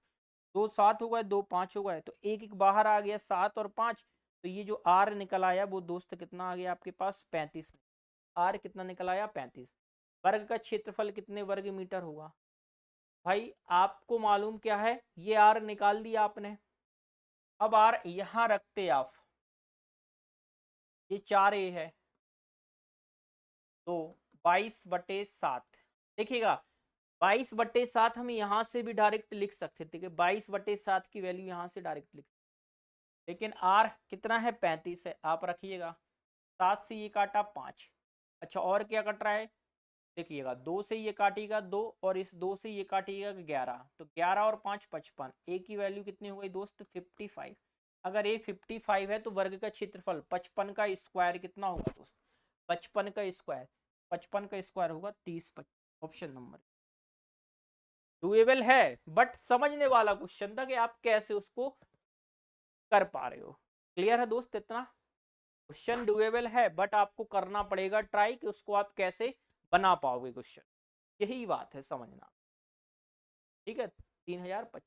2 7 हो गए, 2 5 हो गए, तो एक एक बाहर आ गया, 7 और 5। तो ये जो आर निकल आया वो दोस्त कितना आ गया आपके पास? 35। आर कितना निकल आया? 35। वर्ग का क्षेत्रफल कितने वर्ग मीटर होगा? भाई आपको मालूम क्या है, ये आर निकाल दिया आपने। अब आर यहां रखते आप, ये 4a है, तो 22/7। देखिएगा 22/7 हम यहां से भी डायरेक्ट लिख सकते थे कि 22/7 की वैल्यू यहां से डायरेक्ट लिख, लेकिन आर कितना है? 35 है। आप रखिएगा 7 से ये काटा 5। अच्छा, और क्या कट रहा है? देखिएगा 2 से ये काटिएगा 2 और इस 2 से ये काटिएगा 11, तो 11 और 5 55। ए की वैल्यू कितनी हो गई दोस्त? 55। अगर ए 55 है तो वर्ग का क्षेत्रफल 55 का स्क्वायर कितना होगा दोस्त? 55 का स्क्वायर, 55 का स्क्वायर होगा 30। ऑप्शन नंबर डुएबल है, बट समझने वाला क्वेश्चन था कि आप कैसे उसको कर पा रहे हो। क्लियर है दोस्त? इतना क्वेश्चन डुएबल है, बट आपको करना पड़ेगा ट्राई कि उसको आप कैसे बना पाओगे क्वेश्चन। यही बात है समझना। ठीक है, 3025।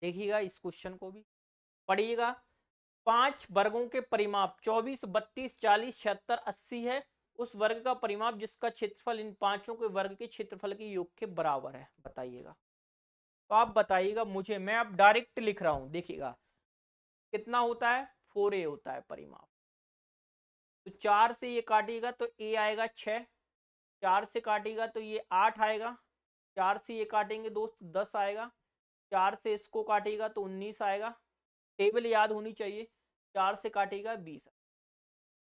देखिएगा इस क्वेश्चन को भी पढ़िएगा। 5 वर्गों के परिमाप 24 32 40 76 80 है। उस वर्ग का परिमाप जिसका क्षेत्रफल इन पांचों के वर्ग के क्षेत्रफल के योग के बराबर है, बताइएगा। तो आप बताइएगा मुझे, मैं अब डायरेक्ट लिख रहा हूं। देखिएगा कितना होता है? 4a होता है परिमाप। तो 4 से ये काटिएगा तो a आएगा 6, 4 से काटिएगा तो ये 8 आएगा, 4 से ये काटेंगे दोस्त 10 आएगा, 4 से इसको काटेगा तो 19 आएगा। टेबल याद होनी चाहिए। 4 से काटेगा 20।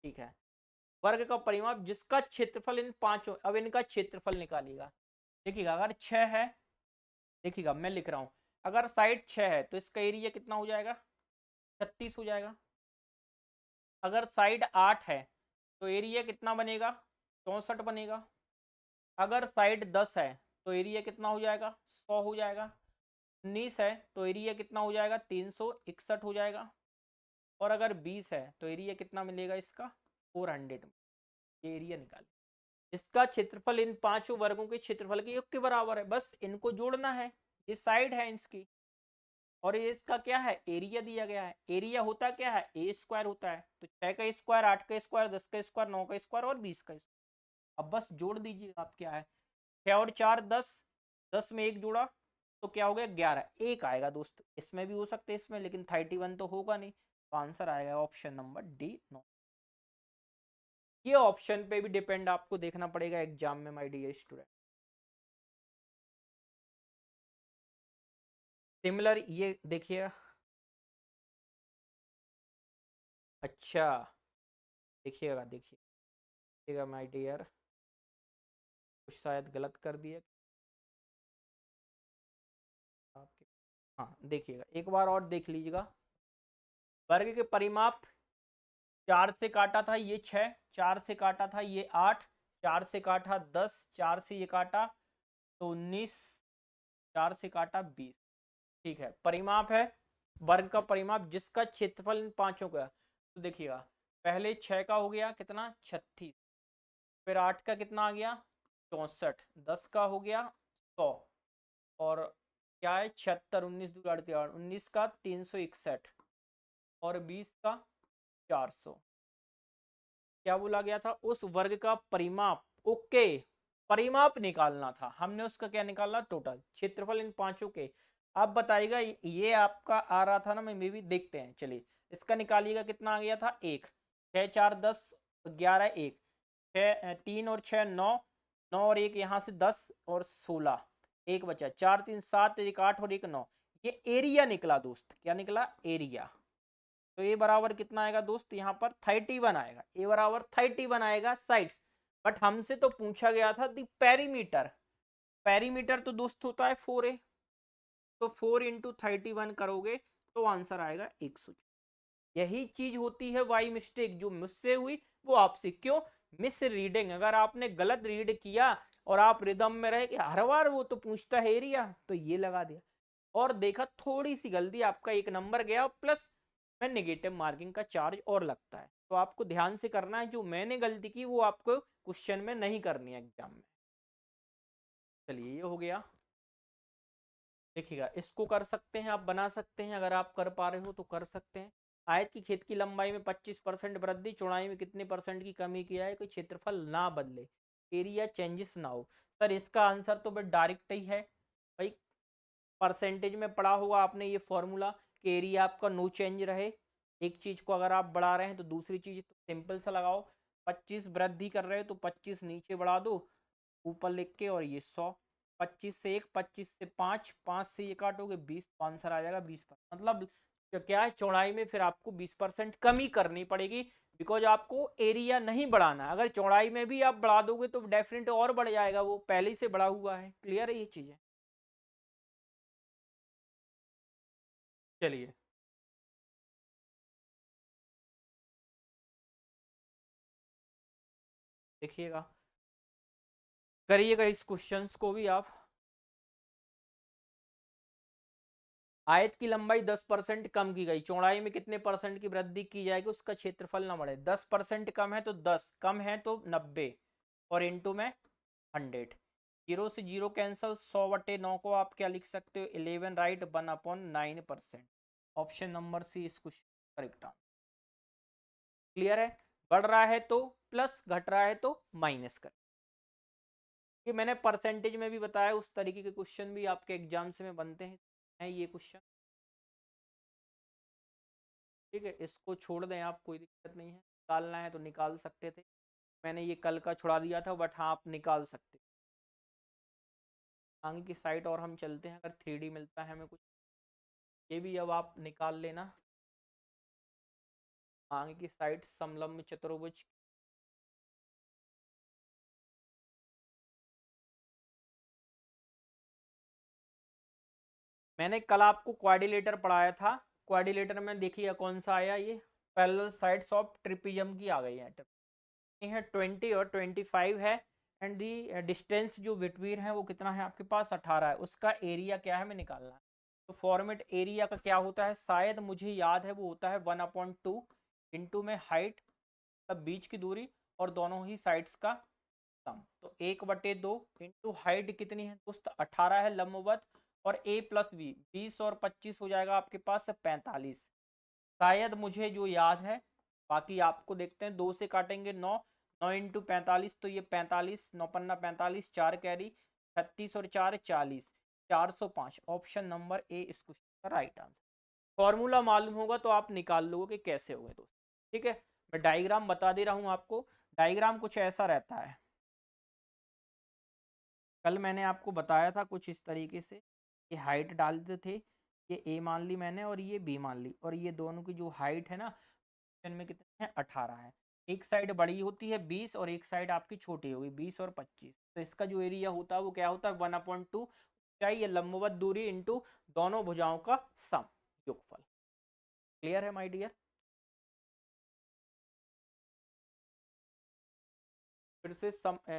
ठीक है, वर्ग का परिमाप जिसका क्षेत्रफल इन पांचों, अब इनका क्षेत्रफल निकालिएगा। देखिएगा अगर 6 है, देखिएगा मैं लिख रहा हूं, अगर साइड 6 है तो इसका एरिया कितना हो जाएगा? 36 हो जाएगा। अगर साइड 8 है तो एरिया कितना बनेगा? 64 बनेगा। अगर साइड 10 है तो एरिया कितना हो जाएगा? 100 हो जाएगा। 19 है तो एरिया कितना हो जाएगा? 361 हो जाएगा। और अगर 20 है तो एरिया कितना मिलेगा इसका? 400। ये एरिया निकाले। इसका क्षेत्रफल इन पांचों वर्गों के क्षेत्रफल के योग के बराबर है, बस इनको जोड़ना है। ये साइड है इसकी, और ये इसका क्या है? एरिया दिया गया है। एरिया होता क्या है? ए स्क्वायर होता है। तो 6 का स्क्वायर, 8 का स्क्वायर, 10 का स्क्वायर, 9 का स्क्वायर और 20 का स्क्वायर। अब बस जोड़ दीजिए आप, क्या है? 6 और 4 10, 10 में एक जोड़ा तो क्या हो गया? 11। एक आएगा दोस्त, इसमें भी हो सकते हैं इसमें, लेकिन 31 तो होगा नहीं। तो आंसर आएगा ऑप्शन नंबर डी 9। ये ऑप्शन पे भी डिपेंड आपको देखना पड़ेगा एग्जाम में माय डियर स्टूडेंट। सिमिलर ये देखिए। अच्छा देखिएगा, देखिएगा माय डियर, कुछ शायद गलत कर दिया आपके। हाँ देखिएगा एक बार और देख लीजिएगा। वर्ग के परिमाप 4 से काटा था ये 6, 4 से काटा था ये 8, 4 से काटा 10, 4 से ये काटा तो 19, 4 से काटा 20। ठीक है, परिमाप है वर्ग का परिमाप जिसका क्षेत्रफल इन पांचों का। तो देखिएगा, पहले 6 का हो गया कितना 36, फिर 8 का कितना आ गया 64, 10 का हो गया 100, और क्या है 76, 19 दूनी 48, 19 का 361 और 20 का 400। क्या बोला गया था, उस वर्ग का परिमाप। ओके, परिमाप निकालना था हमने, उसका क्या निकालना, टोटल क्षेत्रफल इन पांचों के। आप बताइएगा, ये आपका आ रहा था ना, मैं भी देखते हैं, चलिए इसका निकालिएगा, कितना आ गया था 1, 6 4 10 11 1, 6 3 और 6 9, 9 और 1 यहाँ से 10 और 16, एक बचा 4 3 7 1 8 और 1 9। ये एरिया निकला दोस्त, क्या निकला एरिया। तो ए बराबर कितना आएगा दोस्त, यहाँ पर 31 आएगा, ए बराबर 31 आएगा साइड्स। बट हमसे तो पूछा गया था दी पेरीमीटर, पेरीमीटर तो दोस्त होता है 4a, तो 4 इंटू 31 करोगे तो आंसर आएगा 100। यही चीज होती है वाई मिस्टेक, जो मुझसे हुई वो आपसे क्यों, मिस रीडिंग। अगर आपने गलत रीड किया और आप रिदम में रहे कि हर बार वो तो पूछता है एरिया, तो ये लगा दिया और देखा थोड़ी सी गलती, आपका एक नंबर गया, प्लस में नेगेटिव मार्किंग का चार्ज और लगता है। तो आपको ध्यान से करना है, जो मैंने गलती की वो आपको क्वेश्चन में नहीं करनी है एग्जाम में। चलिए ये हो गया। देखिएगा, इसको कर सकते हैं आप, बना सकते हैं, अगर आप कर पा रहे हो तो कर सकते हैं। आयत की खेत की लंबाई में 25% वृद्धि, चौड़ाई में कितने परसेंट की कमी किया है, कोई क्षेत्रफल ना बदले, एरिया चेंजेस ना हो। सर इसका आंसर तो बस डायरेक्ट ही है भाई, परसेंटेज में पढ़ा होगा आपने ये फॉर्मूला कि एरिया आपका नो चेंज रहे। एक चीज को अगर आप बढ़ा रहे हैं तो दूसरी चीज तो सिंपल सा लगाओ, 25 वृद्धि कर रहे हो तो 25 नीचे बढ़ा दो ऊपर लिख के, और ये 100, 25 से 1, 25 से 5, 5 से ये काटोगे 20, तो आंसर आ जाएगा 20। मतलब क्या है, चौड़ाई में फिर आपको 20% कमी करनी पड़ेगी, बिकॉज आपको एरिया नहीं बढ़ाना। अगर चौड़ाई में भी आप बढ़ा दोगे तो डेफिनेट और बढ़ जाएगा, वो पहले ही से बढ़ा हुआ है। क्लियर है ये चीजें। चलिए देखिएगा, करिएगा इस क्वेश्चंस को भी आप। आयत की लंबाई 10% कम की गई, चौड़ाई में कितने परसेंट की वृद्धि की जाएगी, उसका क्षेत्रफल ना बढ़े। 10% कम है तो 10, कम है तो 90, और इंटू में 100। जीरो से जीरो कैंसल, 100/9 को आप क्या लिख सकते हो, 11 राइट, 1/9%। ऑप्शन नंबर सी इस क्वेश्चन करेक्ट आंसर। क्लियर है, बढ़ रहा है तो प्लस, घट रहा है तो माइनस कर। ये मैंने परसेंटेज में भी बताया, उस तरीके के क्वेश्चन भी आपके एग्जाम से में बनते हैं ये क्वेश्चन। ठीक है, इसको छोड़ दें आप, कोई दिक्कत नहीं है, निकालना है तो निकाल सकते थे, मैंने ये कल का छुड़ा दिया था, बट हाँ आप निकाल सकते। आगे की साइड और हम चलते हैं, अगर 3D मिलता है हमें कुछ, ये भी अब आप निकाल लेना। आगे की साइड समलंब चतुर्भुज, मैंने कल आपको क्वाड्रिलेटर पढ़ाया था, क्वाड्रिलेटर में देखिए कौन सा आया, ये पैरेलल साइड्स ऑफ ट्रिपिजम की आ गई है 20 और 25 है, एंड दी डिस्टेंस जो बिटवीन है वो कितना है आपके पास 18 है, उसका एरिया क्या है हमें निकालना है। तो फॉर्मेट एरिया का क्या होता है, शायद मुझे याद है वो होता है 1/2 इंटू में हाइट, तब बीच की दूरी और दोनों ही साइड्स का सम। तो 1/2 इंटू हाइट कितनी है दोस्त 18 है लंबवत, और a प्लस बी 20 और 25 हो जाएगा आपके पास 45, शायद मुझे जो याद है। बाकी आपको देखते हैं, 2 से काटेंगे 9, 9 इंटू 45 तो ये 45, 9×5 = 45, 4 कैरी 36 और 4 40, 405। ऑप्शन नंबर ए इस क्वेश्चन का राइट आंसर। फॉर्मूला मालूम होगा तो आप निकाल लोगे कि कैसे होगा दोस्त। ठीक है, मैं डायग्राम बता दे रहा हूँ आपको, डायग्राम कुछ ऐसा रहता है, कल मैंने आपको बताया था कुछ इस तरीके से, ये हाइट डालते थे, ये ए मान ली मैंने और ये बी मान ली, और ये दोनों की जो हाइट है ना में कितने हैं 18 है। एक साइड बड़ी होती है 20 और एक साइड आपकी छोटी होगी 20 और 25, तो इसका जो एरिया होता है वो क्या होता है 1/2 ऊंचाई या लंबवत दूरी इंटू दोनों भुजाओं का सम, योगफल। क्लियर है माय डियर। फिर से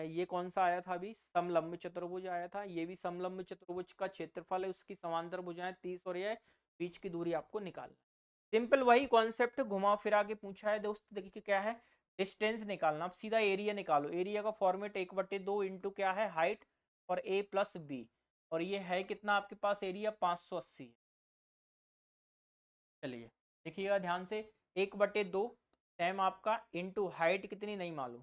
ये कौन सा आया था अभी, समलंब चतुर्भुज आया था, ये भी समलंब चतुर्भुज का क्षेत्रफल है, उसकी समांतर भुजाएं 30 और ये बीच की दूरी आपको निकालना। सिंपल वही कॉन्सेप्ट घुमा फिरा के पूछा है दोस्त। देखिए क्या है, डिस्टेंस निकालना। अब सीधा एरिया निकालो। एरिया का फॉर्मेट 1/2 इंटू क्या है, हाइट और a प्लस बी, और ये है कितना आपके पास एरिया 580। चलिए देखिएगा ध्यान से, 1/2 टाइम आपका इंटू हाइट कितनी नहीं मालूम,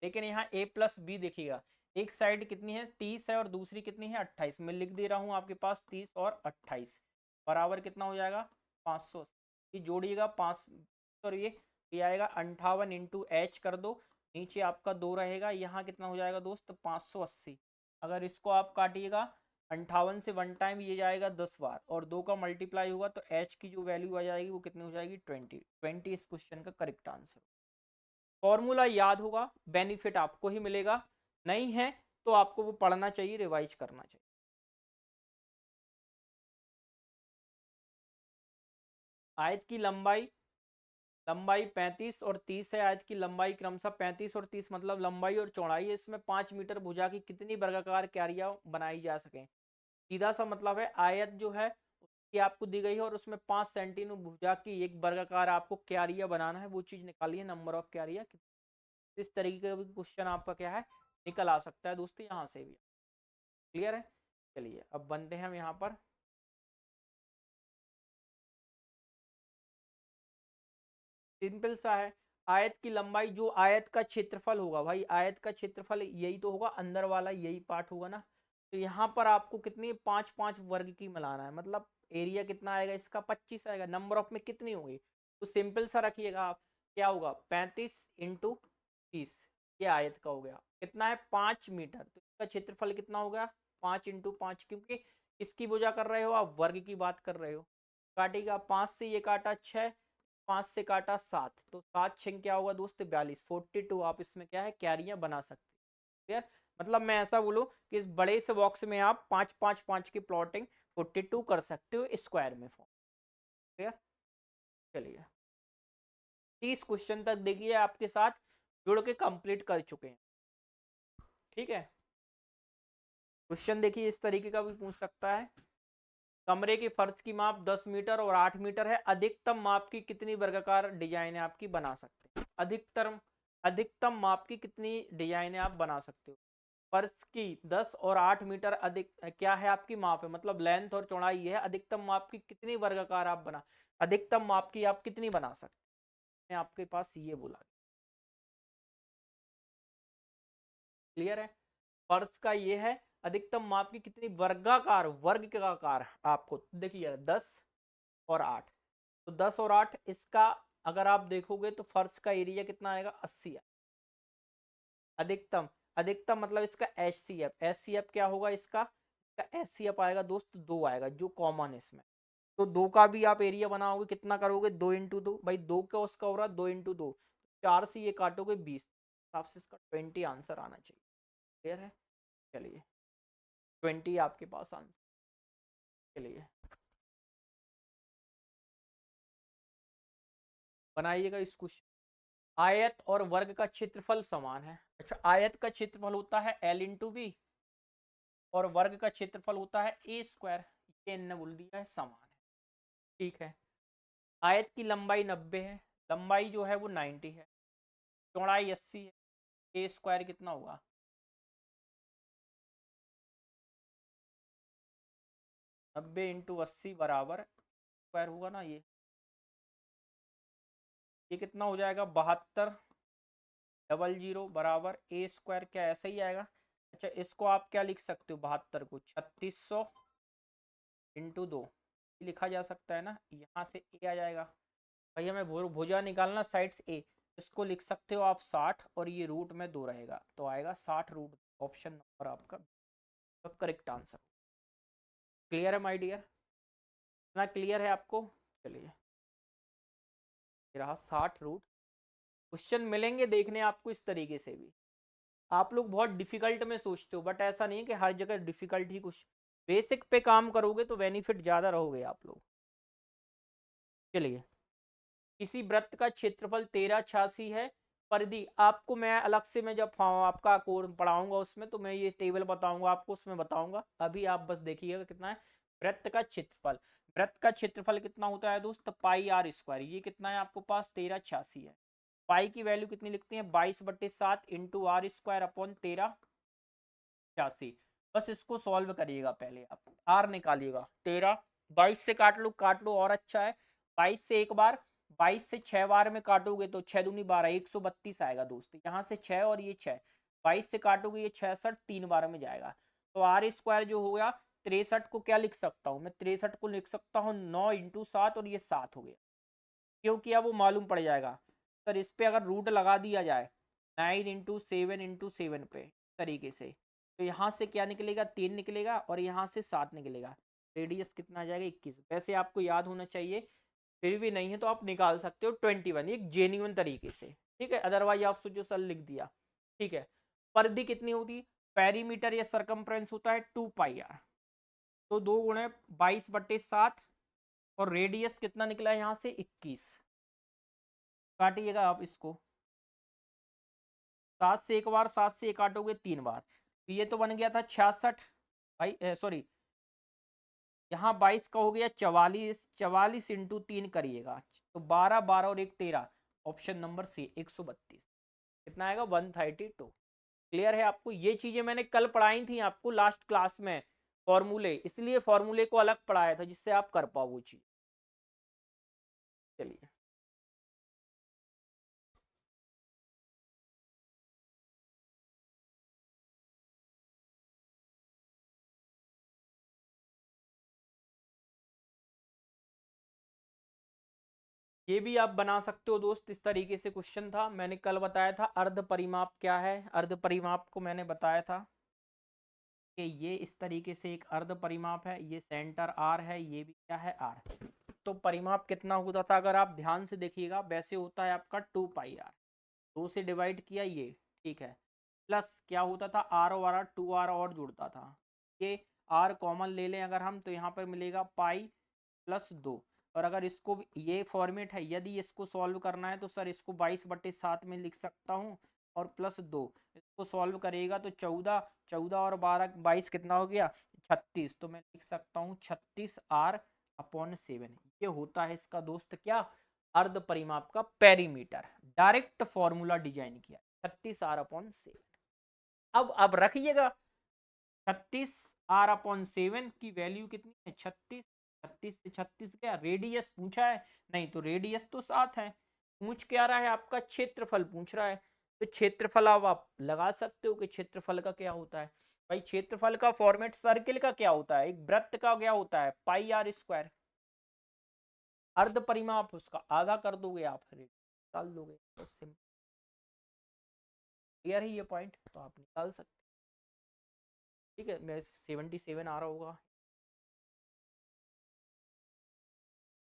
लेकिन यहाँ a प्लस बी देखिएगा, एक साइड कितनी है 30 है और दूसरी कितनी है 28। मैं लिख दे रहा हूँ आपके पास 30 और 28 बराबर कितना हो जाएगा 580। जोड़िएगा 5 और ये आएगा 58 इंटू एच कर दो, नीचे आपका 2 रहेगा, यहाँ कितना हो जाएगा दोस्त 580। अगर इसको आप काटिएगा 58 से 1 टाइम ये जाएगा 10 बार और 2 का मल्टीप्लाई होगा तो एच की जो वैल्यू आ जाएगी वो कितनी हो जाएगी 20 इस क्वेश्चन का करेक्ट आंसर। फॉर्मूला याद होगा, बेनिफिट आपको ही मिलेगा, नहीं है तो आपको वो पढ़ना चाहिए, रिवाइज करना चाहिए। आयत की लंबाई 35 और 30 है। आयत की लंबाई क्रमशः 35 और 30 मतलब लंबाई और चौड़ाई है। इसमें 5 मीटर भुजा की कितनी वर्गाकार क्यारियां बनाई जा सके। सीधा सा मतलब है, आयत जो है उसकी आपको दी गई है और उसमें 5 सेंटीमीटर भुजा की एक वर्गाकार आपको क्यारिया बनाना है, वो चीज निकालिए, नंबर ऑफ क्यारिया। इस तरीके का भी क्वेश्चन आपका क्या है निकल आ सकता है दोस्तों, यहाँ से भी। क्लियर है। चलिए अब बनते हैं हम यहाँ पर। सिंपल सा है, आयत की लंबाई जो आयत का क्षेत्रफल होगा, भाई आयत का क्षेत्रफल यही तो होगा, अंदर वाला यही पार्ट होगा ना। तो यहाँ पर आपको कितनी 5 वर्ग की मिलाना है, मतलब एरिया कितना आएगा इसका 25 आएगा। नंबर ऑफ में कितनी होगी, तो सिंपल सा रखिएगा आप, क्या होगा 35 इंटू 30, ये आयत का हो गया, कितना है 5 मीटर, तो इसका क्षेत्रफल कितना हो गया 5 इंटू 5, क्योंकि किसकी भुजा कर रहे हो आप, वर्ग की बात कर रहे हो। काटिएगा 5 से ये काटा 6, 5 से काटा 7, तो 7 6 क्या होगा दोस्त 42, 42 आप इसमें क्या है क्यारियां बना सकते हैं। क्लियर, मतलब मैं ऐसा बोलूं कि इस बड़े से बॉक्स में आप 5 5 5 की प्लॉटिंग 42 कर सकते हो स्क्वायर में फॉर्म। क्लियर। चलिए 30 क्वेश्चन तक देखिए आपके साथ जुड़ के कंप्लीट कर चुके हैं। ठीक है, क्वेश्चन देखिए इस तरीके का भी पूछ सकता है, कमरे के फर्श की माप 10 मीटर और 8 मीटर है, अधिकतम माप की कितनी वर्गाकार डिजाइने आपकी बना सकते हैं। अधिकतम माप की कितनी डिजाइने आप बना सकते हो। फर्श की 10 और 8 मीटर अधिक क्या है आपकी माप है, मतलब लेंथ और चौड़ाई है, अधिकतम माप की कितनी वर्गाकार आप बना, अधिकतम माप की आप कितनी बना सकते हैं, आपके पास ये बोला। क्लियर है, फर्श का ये है, अधिकतम माप की कितनी वर्गाकार, वर्ग का आकार आपको देखिए 10 और 8, तो 10 और 8 इसका अगर आप देखोगे तो फर्श का एरिया कितना आएगा 80 है। अधिकतम, अधिकतम मतलब इसका एच सी एफ क्या होगा इसका एच सी एफ आएगा दोस्त 2 आएगा जो कॉमन है इसमें। तो 2 का भी आप एरिया बनाओगे कितना करोगे 2 इंटू 2, भाई 2 का उसका हो रहा 2 इंटू 2, 4 से ये काटोगे 20, हिसाब से इसका 20 आंसर आना चाहिए। क्लियर है। चलिए 20 आपके पास आंसर। चलिए बनाइएगा इस क्वेश्चन। आयत और वर्ग का क्षेत्रफल समान है। अच्छा, आयत का क्षेत्रफल होता है L इंटू बी और वर्ग का क्षेत्रफल होता है ए स्क्वायर, ये इन्होंने बोल दिया है समान है। ठीक है, आयत की लंबाई 90 है, लंबाई जो है वो 90 है, चौड़ाई 80 है, ए स्क्वायर कितना होगा, नब्बे इंटू 80 बराबर स्क्वायर होगा ना, ये कितना हो जाएगा 72 बराबर ए स्क्वायर, क्या ऐसा ही आएगा। अच्छा इसको आप क्या लिख सकते हो 72 को 3600 इंटू 2 लिखा जा सकता है ना, यहाँ से ए आ जाएगा। भाई हमें भुजा निकालना साइड से ए, इसको लिख सकते हो आप 60 और ये रूट में 2 रहेगा तो आएगा 60 रूट, ऑप्शन नंबर आपका तो करेक्ट आंसर। क्लियर है माय डियर, इतना क्लियर है आपको। चलिए ये रहा 60 रूट। क्वेश्चन मिलेंगे देखने आपको इस तरीके से भी, आप लोग बहुत डिफिकल्ट में सोचते हो बट ऐसा नहीं है कि हर जगह डिफिकल्ट ही कुछ, बेसिक पे काम करोगे तो बेनिफिट ज्यादा रहोगे आप लोग। चलिए किसी वृत्त का क्षेत्रफल 1386 है, परिधि आपको मैं अलग से, मैं जब आपका कोर्स पढ़ाऊंगा उसमें तो मैं ये टेबल बताऊंगा आपको, उसमें बताऊंगा। अभी आप बस देखिएगा कितना है वृत्त का क्षेत्रफल। वृत्त का क्षेत्रफल कितना होता है दोस्त, पाई आर स्क्वायर। ये कितना है आपको पास 1386 है। पाई की वैल्यू कितनी लिखते हैं, 22/7 इंटू आर स्क्वायर अपॉन 1386। बस इसको सॉल्व करिएगा पहले आप, आर निकालिएगा। 13 22 से काट लो और अच्छा है। 22 से एक बार, 22 से 6 बार में काटोगे तो 6 दूनी 12, 132 आएगा दोस्त। यहाँ से 6 और ये 6, 22 से काटोगे ये 66, 3 बार में जाएगा। तो आर स्क्वायर जो हो गया 63 को क्या लिख सकता हूँ मैं, 63 को लिख सकता हूँ 9 इंटू 7 और ये 7 हो गया। क्यों किया वो मालूम पड़ जाएगा सर। इस पे अगर रूट लगा दिया जाए 9 इंटू 7 पे तरीके से, तो यहाँ से क्या निकलेगा 3 निकलेगा और यहाँ से 7 निकलेगा। रेडियस कितना आ जाएगा 21। वैसे आपको याद होना चाहिए, फिर भी नहीं है तो आप निकाल सकते हो 21, एक जेन्युइन तरीके से, ठीक है। अदरवाइज आप सोचो सर लिख दिया, ठीक है। परिधि कितनी होती, पेरीमीटर या सरकमफ्रेंस होता है 2πr। तो 2 गुणे 22/7 और रेडियस कितना निकला है यहाँ से 21। काटिएगा आप इसको, 7 से एक बार, 7 से एक काटोगे 3 बार, तो ये तो बन गया था 66 भाई, सॉरी यहाँ 22 का हो गया 44, 44 इंटू 3 करिएगा तो 12, 12 और 1 13, ऑप्शन नंबर सी 132। कितना आएगा 132। क्लियर है आपको। ये चीजें मैंने कल पढ़ाई थी आपको लास्ट क्लास में, फॉर्मूले, इसलिए फॉर्मूले को अलग पढ़ाया था जिससे आप कर पाओ वो चीज। चलिए ये भी आप बना सकते हो दोस्त। इस तरीके से क्वेश्चन था, मैंने कल बताया था अर्ध परिमाप क्या है। अर्ध परिमाप को मैंने बताया था कि ये इस तरीके से एक अर्ध परिमाप है, ये सेंटर आर है, ये भी क्या है आर। तो परिमाप कितना होता था अगर आप ध्यान से देखिएगा, वैसे होता है आपका 2πr, 2 से डिवाइड किया ये, ठीक है। प्लस क्या होता था आर और आर, 2r और जुड़ता था। ये आर कॉमन ले लें अगर हम, तो यहाँ पर मिलेगा पाई+2। और अगर इसको ये फॉर्मेट है, यदि इसको सॉल्व करना है तो सर इसको 22/7 में लिख सकता हूँ और +2। इसको सॉल्व करेगा तो 14, 14 और 12 22 कितना हो गया 36। तो मैं लिख सकता हूँ 36r/7। ये होता है इसका दोस्त क्या, अर्ध परिमाप का पेरीमीटर। डायरेक्ट फॉर्मूला डिजाइन किया 36r/7। अब रखिएगा 36r/7 की वैल्यू कितनी है 36। 36 से 36 क्या रेडियस पूछा है, नहीं तो रेडियस तो 7 है। पूछ क्या रहा है आपका, क्षेत्रफल पूछ रहा है। तो क्षेत्रफल अब आप लगा सकते हो कि क्षेत्रफल का क्या होता है। भाई क्षेत्रफल का फॉर्मेट सर्किल का क्या होता है, एक वृत्त का क्या होता है πr²। अर्ध परिमाप उसका आधा कर दोगे आप, निकाल दोगे, बस सिंपल। क्लियर है ये पॉइंट, तो आप निकाल सकते। ठीक है, मैं 77 आ रहा होगा,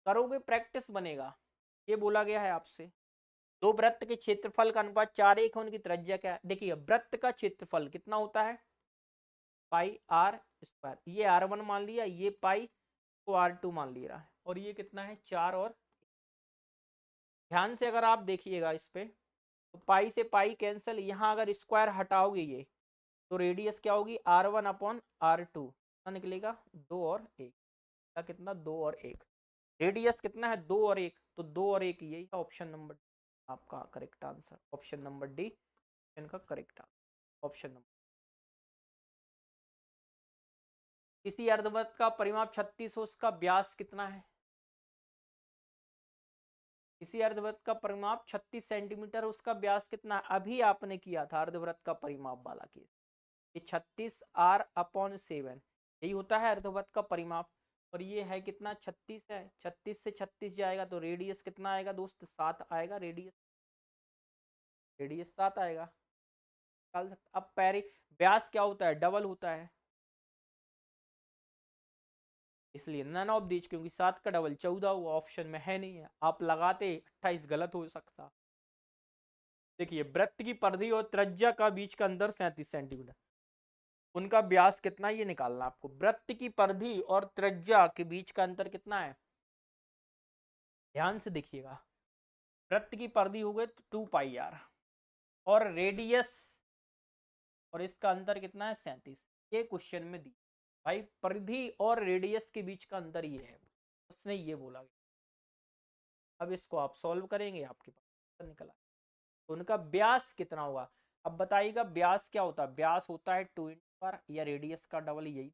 करोगे प्रैक्टिस बनेगा। ये बोला गया है आपसे। दो वृत्त के क्षेत्रफल का अनुपात 4:1 है, उनकी त्रिज्या क्या है। देखिए वृत्त का क्षेत्रफल कितना होता है πr²। ये r1 मान लिया, ये पाई को r2 मान लिया है, और ये कितना है 4 और ध्यान से अगर आप देखिएगा इस पे, तो पाई से पाई कैंसिल, यहाँ अगर स्क्वायर हटाओगे ये तो रेडियस क्या होगी r1/r2, कितना निकलेगा 2 और 1। कितना 2 और 1, रेडियस कितना है 2 और 1, तो 2 और 1 यही है ऑप्शन नंबर आपका correct answer. Option number D इनका करेक्ट आंसर। ऑप्शन नंबर, किसी अर्धवृत्त का परिमाप 36 हो, उसका व्यास कितना है। किसी अर्धवृत्त का परिमाप 36 सेंटीमीटर, उसका व्यास कितना है। अभी आपने किया था अर्धवृत्त का परिमाप वाला केस, ये 36r/7 यही होता है अर्धवृत्त का परिमाप। और ये है कितना 36 है, 36 से 36 जाएगा तो रेडियस कितना आएगा दोस्त 7 आएगा। रेडियस, रेडियस 7 आएगा, निकाल सकते। अब पैरी व्यास क्या होता है, डबल होता है, इसलिए नन ऑफ दीज, क्योंकि 7 का डबल 14 हुआ, ऑप्शन में है नहीं है। आप लगाते 28 गलत हो सकता। देखिए वृत्त की परिधि और त्रिज्या का बीच का अंतर 37 सेंटीमीटर, उनका व्यास कितना ये निकालना आपको। वृत्त की परिधि और त्रिज्या के बीच का अंतर कितना है, ध्यान से देखिएगा। वृत्त की परिधि हो गई 2πr, और रेडियस और इसका अंतर कितना है 37। ये क्वेश्चन में दी भाई, परिधि और रेडियस के बीच का अंतर ये है, उसने ये बोला। अब इसको आप सॉल्व करेंगे, आपके पास निकला। तो उनका व्यास कितना होगा, अब बताइएगा व्यास क्या होता है। व्यास होता है 2 या रेडियस का डबल, यही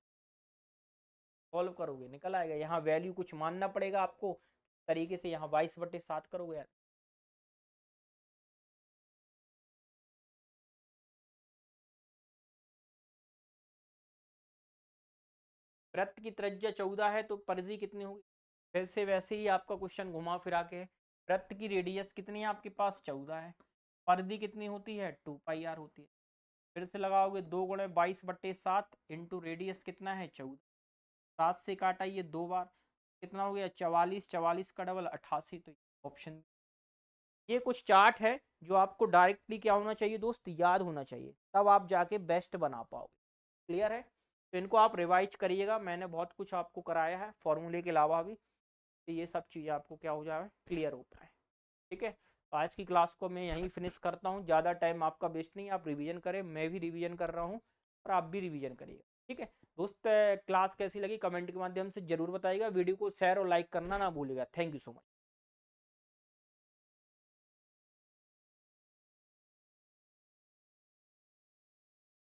सॉल्व करोगे निकल आएगा। यहाँ वैल्यू कुछ मानना पड़ेगा आपको तरीके से, यहाँ 22/7 करोगे यार। वृत्त की त्रिज्या 14 है तो परिधि कितनी होगी, फिर से वैसे ही आपका क्वेश्चन घुमा फिरा के। वृत्त की रेडियस कितनी है आपके पास 14 है, परिधि कितनी होती है 2πr होती है। फिर से लगाओगे 2 × 22/7 इंटू रेडियस कितना है 14, 7 से काटा ये 2 बार, कितना हो गया 44, 44 का डबल 88। तो ऑप्शन, ये कुछ चार्ट है जो आपको डायरेक्टली क्या होना चाहिए दोस्त, याद होना चाहिए, तब आप जाके बेस्ट बना पाओगे। क्लियर है, तो इनको आप रिवाइज करिएगा, मैंने बहुत कुछ आपको कराया है फॉर्मूले के अलावा भी, तो ये सब चीज़ें आपको क्या हो जाए क्लियर हो पाए। ठीक है, तो आज की क्लास को मैं यहीं फिनिश करता हूँ, ज़्यादा टाइम आपका वेस्ट नहीं, आप रिवीजन करें, मैं भी रिवीजन कर रहा हूँ और आप भी रिवीजन करिएगा। ठीक है दोस्त, क्लास कैसी लगी कमेंट के माध्यम से जरूर बताइएगा, वीडियो को शेयर और लाइक करना ना भूलिएगा। Thank you so much.